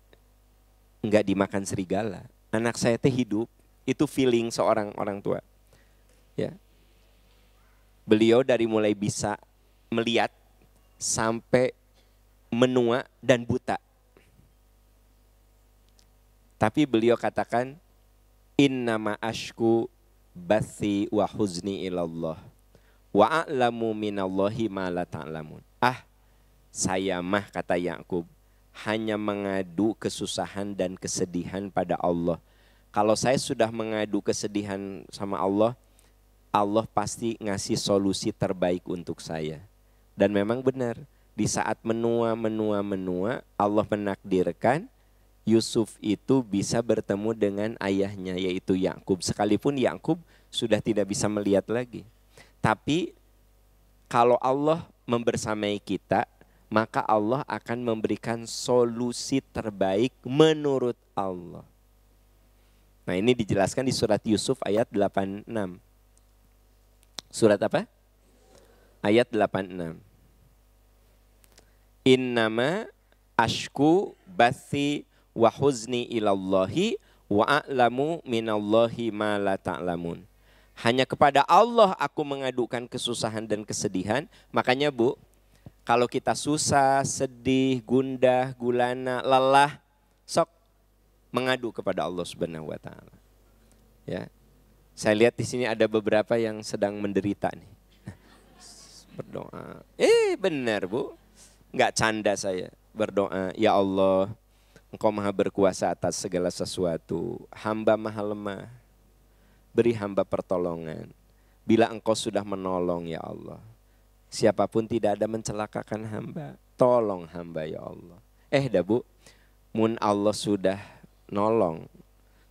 enggak dimakan serigala. Anak saya teh hidup. Itu feeling seorang orang tua. Ya. Beliau dari mulai bisa melihat sampai menua dan buta. Tapi beliau katakan, innama ashku bathi wa huzni ilallah wa a'lamu minallahi ma la ta'lamun. Saya mah, kata Yakub, hanya mengadu kesusahan dan kesedihan pada Allah. Kalau saya sudah mengadu kesedihan sama Allah, Allah pasti ngasih solusi terbaik untuk saya. Dan memang benar, di saat menua, Allah menakdirkan Yusuf itu bisa bertemu dengan ayahnya, yaitu Yakub. Sekalipun Yakub sudah tidak bisa melihat lagi. Tapi kalau Allah membersamai kita, maka Allah akan memberikan solusi terbaik menurut Allah. Nah, ini dijelaskan di surat Yusuf ayat 86. Surat apa? Ayat 86. Innama ashku bathi wa huzni ilallahi wa a'lamu minallahi ma la ta'lamun. Hanya kepada Allah aku mengadukan kesusahan dan kesedihan. Makanya Bu, kalau kita susah, sedih, gundah, gulana, lelah, sok mengadu kepada Allah Subhanahu wa taala. Ya. Saya lihat di sini ada beberapa yang sedang menderita nih. Berdoa. Benar Bu. Enggak canda saya. Berdoa, ya Allah, Engkau maha berkuasa atas segala sesuatu. Hamba maha lemah. Beri hamba pertolongan. Bila Engkau sudah menolong ya Allah. Siapapun tidak ada mencelakakan hamba. Tolong hamba ya Allah. Dah Bu. Mun Allah sudah nolong.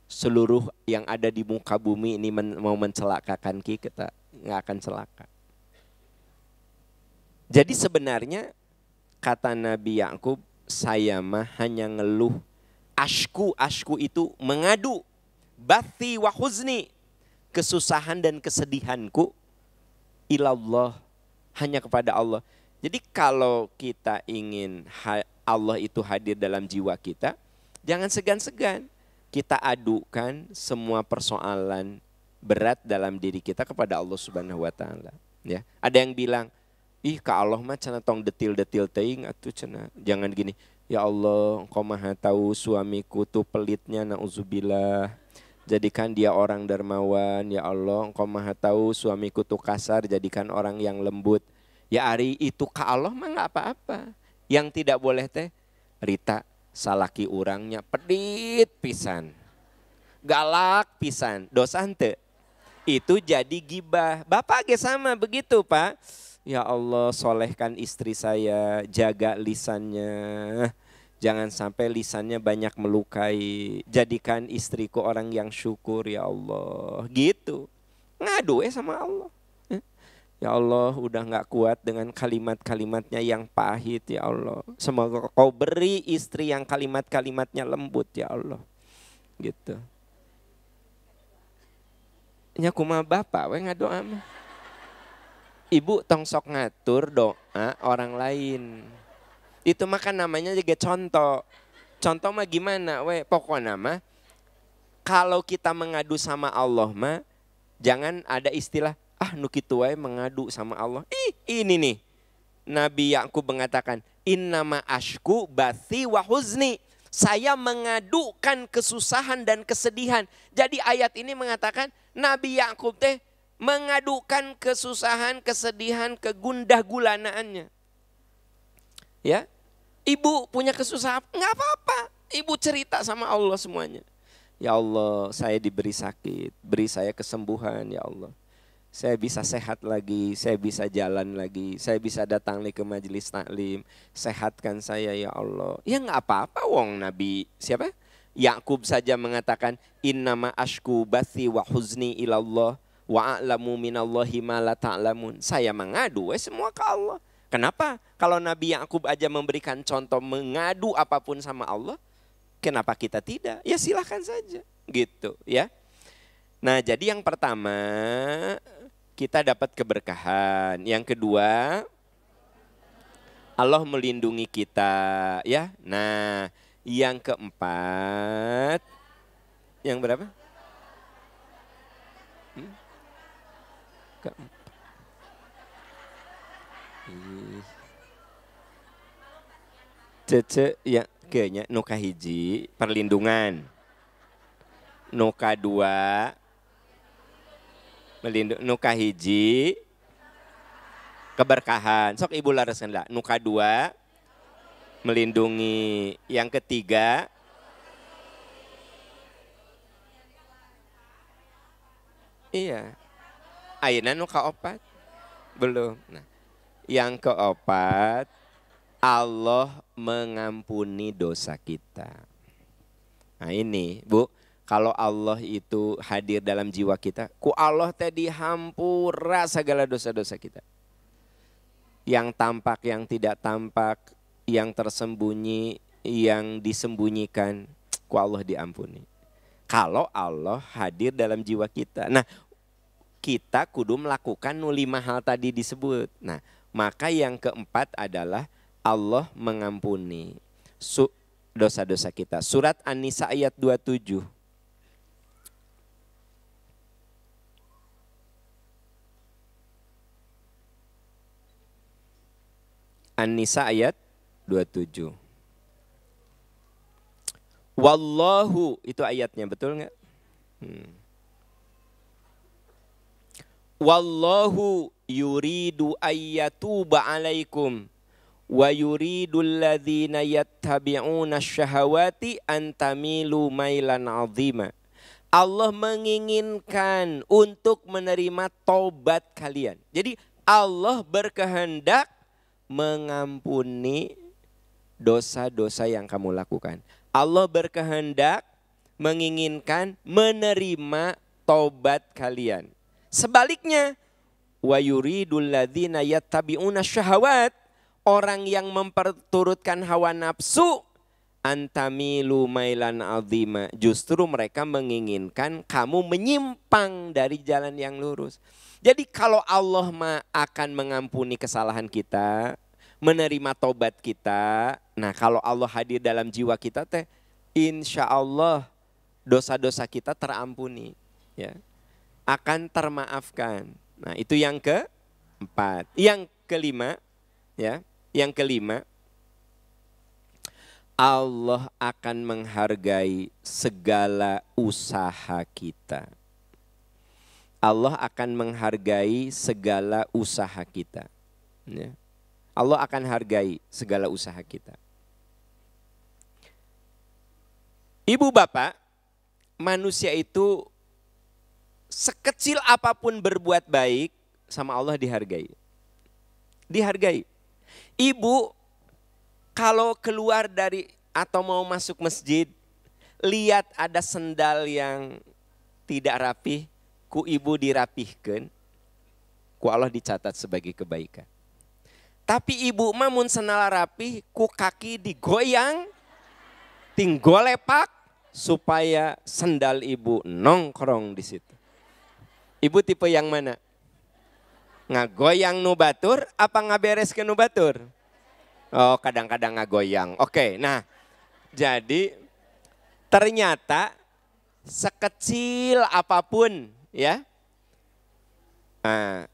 Seluruh yang ada di muka bumi ini mau mencelakakan kita, nggak akan celaka. Jadi sebenarnya kata Nabi Yakub, saya mah hanya ngeluh. Ashku itu mengadu. Bathi wa huzni, kesusahan dan kesedihanku ilallah, hanya kepada Allah. Jadi kalau kita ingin Allah itu hadir dalam jiwa kita, jangan segan-segan. Kita adukan semua persoalan berat dalam diri kita kepada Allah Subhanahu wa taala, ya. Ada yang bilang, ka Allah mah cenah tong detil-detil teuing atuh cenah. Jangan gini, ya Allah, Engkau maha tahu suamiku tuh pelitnya, nauzubillah. Jadikan dia orang dermawan, ya Allah. Engkau maha tahu suamiku tuh kasar, jadikan orang yang lembut. Ya ari itu ka Allah mah enggak apa-apa. Yang tidak boleh teh, Rita, salaki urangnya pedit pisan, galak pisan, dosa henteu. Itu jadi gibah. Bapak ge sama begitu Pak. Ya Allah, solehkan istri saya, jaga lisannya. Jangan sampai lisannya banyak melukai. Jadikan istriku orang yang syukur ya Allah. Gitu. Ngadu sama Allah. Ya Allah, udah gak kuat dengan kalimat-kalimatnya yang pahit ya Allah. Semoga Kau beri istri yang kalimat-kalimatnya lembut ya Allah. Gitu. Nya kumaha bapak we ngadoa mah. Ibu tong sok ngatur doa orang lain. Itu mah kan namanya juga contoh. Contoh mah gimana we? Pokoknya mah kalau kita mengadu sama Allah mah jangan ada istilah nu kitu wae mengadu sama Allah. Ini nih. Nabi Yakub mengatakan, innama ashku bathi wa huzni. Saya mengadukan kesusahan dan kesedihan. Jadi ayat ini mengatakan Nabi Yakub teh mengadukan kesusahan, kesedihan, kegundah gulanaannya. Ya. Ibu punya kesusahan, enggak apa-apa. Ibu cerita sama Allah semuanya. Ya Allah, saya diberi sakit, beri saya kesembuhan ya Allah. Saya bisa sehat lagi, saya bisa jalan lagi, saya bisa datang lagi ke majelis taklim. Sehatkan saya ya Allah. Ya enggak apa-apa wong Nabi siapa? Yakub saja mengatakan innama ashku bathi wa huzni ilallah wa a'lamu minallahi ma la ta'lamun. Saya mengadu semua ke Allah. Kenapa? Kalau Nabi Yakub aja memberikan contoh mengadu apapun sama Allah, kenapa kita tidak? Ya silahkan saja gitu ya. Nah, jadi yang pertama kita dapat keberkahan. Yang kedua, Allah melindungi kita ya. Nah, yang keempat, yang berapa? Cece ya kayaknya nuka hiji perlindungan. Nuka dua nuka hiji keberkahan. Sok ibu laraskan lah. Nuka dua melindungi. Yang ketiga iya. Ayeuna nuka opat belum. Nah, yang keempat Allah mengampuni dosa kita. Nah ini Bu, kalau Allah itu hadir dalam jiwa kita, ku Allah tadi hampura segala dosa-dosa kita. Yang tampak, yang tidak tampak, yang tersembunyi, yang disembunyikan, ku Allah diampuni. Kalau Allah hadir dalam jiwa kita. Nah kita kudu melakukan 5 hal tadi disebut. Nah maka yang keempat adalah Allah mengampuni dosa-dosa kita. Surat An-Nisa ayat 27. An-Nisa ayat 27. Wallahu itu ayatnya, betul nggak? Wallahu yuridu ayyatuba alaikum wa yuridul ladzina yattabi'una syahawati an tamilu mailan 'azima. Allah menginginkan untuk menerima taubat kalian. Jadi Allah berkehendak mengampuni dosa-dosa yang kamu lakukan. Allah berkehendak menginginkan menerima taubat kalian. Sebaliknya, wa yuridul ladzina yattabi'una syahawat, orang yang memperturutkan hawa nafsu, antamilu mailan azima, justru mereka menginginkan kamu menyimpang dari jalan yang lurus. Jadi kalau Allah akan mengampuni kesalahan kita, menerima taubat kita, nah kalau Allah hadir dalam jiwa kita teh, insya Allah dosa-dosa kita terampuni, ya, akan termaafkan. Nah itu yang keempat. Yang kelima, ya, yang kelima, Allah akan menghargai segala usaha kita. Allah akan menghargai segala usaha kita. Ya. Allah akan hargai segala usaha kita. Ibu bapak, manusia itu sekecil apapun berbuat baik sama Allah dihargai. Dihargai. Ibu kalau keluar dari atau mau masuk masjid, lihat ada sendal yang tidak rapih, ku ibu dirapihkan, ku Allah dicatat sebagai kebaikan. Tapi ibu mah mun sendal rapih, ku kaki digoyang, tinggal lepak supaya sendal ibu nongkrong di situ. Ibu tipe yang mana? Ngagoyang nu batur apa ngaberes ke nu batur? Oh kadang-kadang ngagoyang. Oke, nah jadi ternyata sekecil apapun ya. Nah,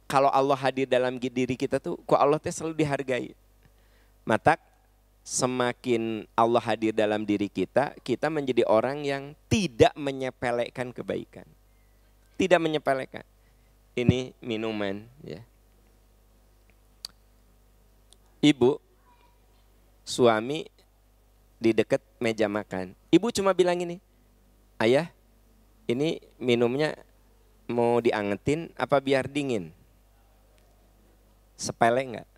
kalau Allah hadir dalam diri kita tuh, kok Allah teh selalu dihargai. Mata semakin Allah hadir dalam diri kita, kita menjadi orang yang tidak menyepelekan kebaikan. Tidak menyepelekan. Ini minuman ya. Ibu, suami di dekat meja makan. Ibu cuma bilang ini, ayah ini minumnya mau diangetin apa biar dingin? Sepele enggak?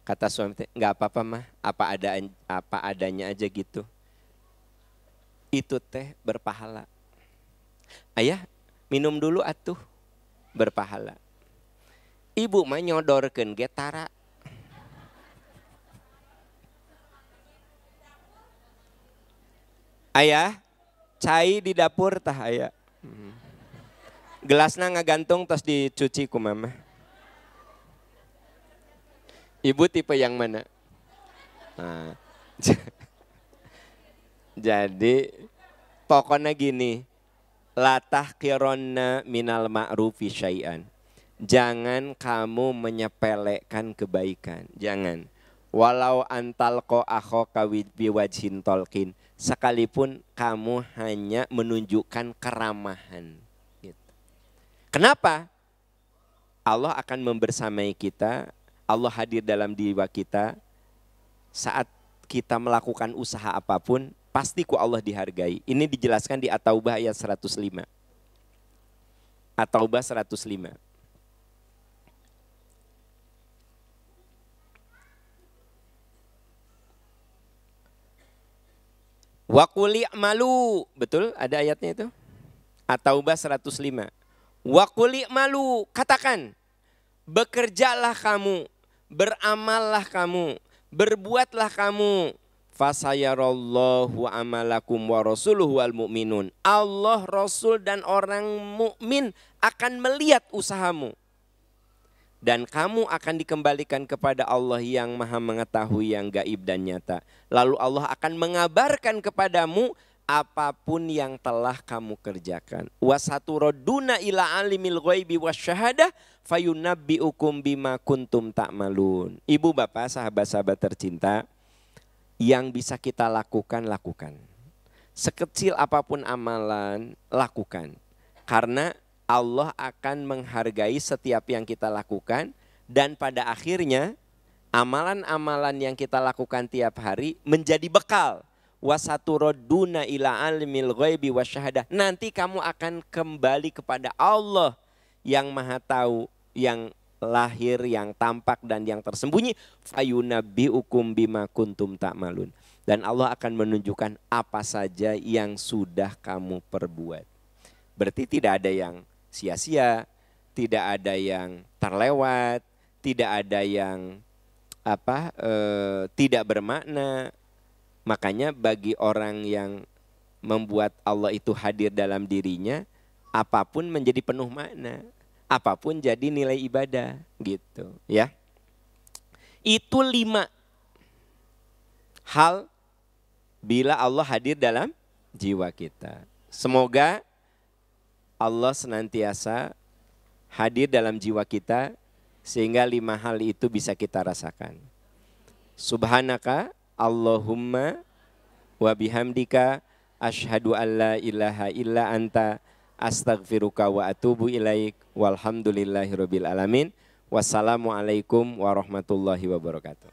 Kata suami, enggak apa-apa mah, apa adanya aja gitu. Itu teh berpahala. Ayah minum dulu atuh, berpahala. Ibu mah nyodorkeun ge tara. Ayah, cai di dapur tah aya. Gelasna ngagantung tos dicuci ku mama. Ibu tipe yang mana? Nah, jadi pokoknya gini, La tahqironna minal ma'rufi syai'an. Jangan kamu menyepelekan kebaikan. Jangan. Walau antalqa akhaka biwajhin talqin. Sekalipun kamu hanya menunjukkan keramahan. Gitu. Kenapa? Allah akan membersamai kita. Allah hadir dalam jiwa kita. Saat kita melakukan usaha apapun, pasti ku Allah dihargai. Ini dijelaskan di At-Taubah ayat 105. At-Taubah 105. Wa qul i'malu, betul ada ayatnya itu? At-Taubah 105. Wa qul i'malu, katakan, bekerjalah kamu, beramallah kamu, berbuatlah kamu. Fasayarallahu amalakum wa rasuluhu wal mu'minun. Allah, Rasul dan orang mukmin akan melihat usahamu. Dan kamu akan dikembalikan kepada Allah yang maha mengetahui yang gaib dan nyata. Lalu Allah akan mengabarkan kepadamu apapun yang telah kamu kerjakan. Wasaturaduna ila alimil ghaibi wasyahadah fayunabbiukum bima kuntum ta'malun. Ibu bapak sahabat-sahabat tercinta, yang bisa kita lakukan, lakukan. Sekecil apapun amalan, lakukan. Karena Allah akan menghargai setiap yang kita lakukan, dan pada akhirnya amalan-amalan yang kita lakukan tiap hari menjadi bekal. Wasaturaduna ila alimil ghaibi wasyahadah. Nanti kamu akan kembali kepada Allah yang maha tahu, yang lahir, yang tampak dan yang tersembunyi. Fayunabbiukum bima kuntum ta'malun. Dan Allah akan menunjukkan apa saja yang sudah kamu perbuat. Berarti tidak ada yang sia-sia, tidak ada yang terlewat, tidak ada yang tidak bermakna. Makanya bagi orang yang membuat Allah itu hadir dalam dirinya, apapun menjadi penuh makna, apapun jadi nilai ibadah, gitu ya. Itu 5 hal bila Allah hadir dalam jiwa kita. Semoga Allah senantiasa hadir dalam jiwa kita sehingga 5 hal itu bisa kita rasakan. Subhanaka Allahumma wa bihamdika asyhadu an la ilaha illa anta astaghfiruka wa atubu ilaik walhamdulillahirabbil alamin. Wassalamualaikum warahmatullahi wabarakatuh.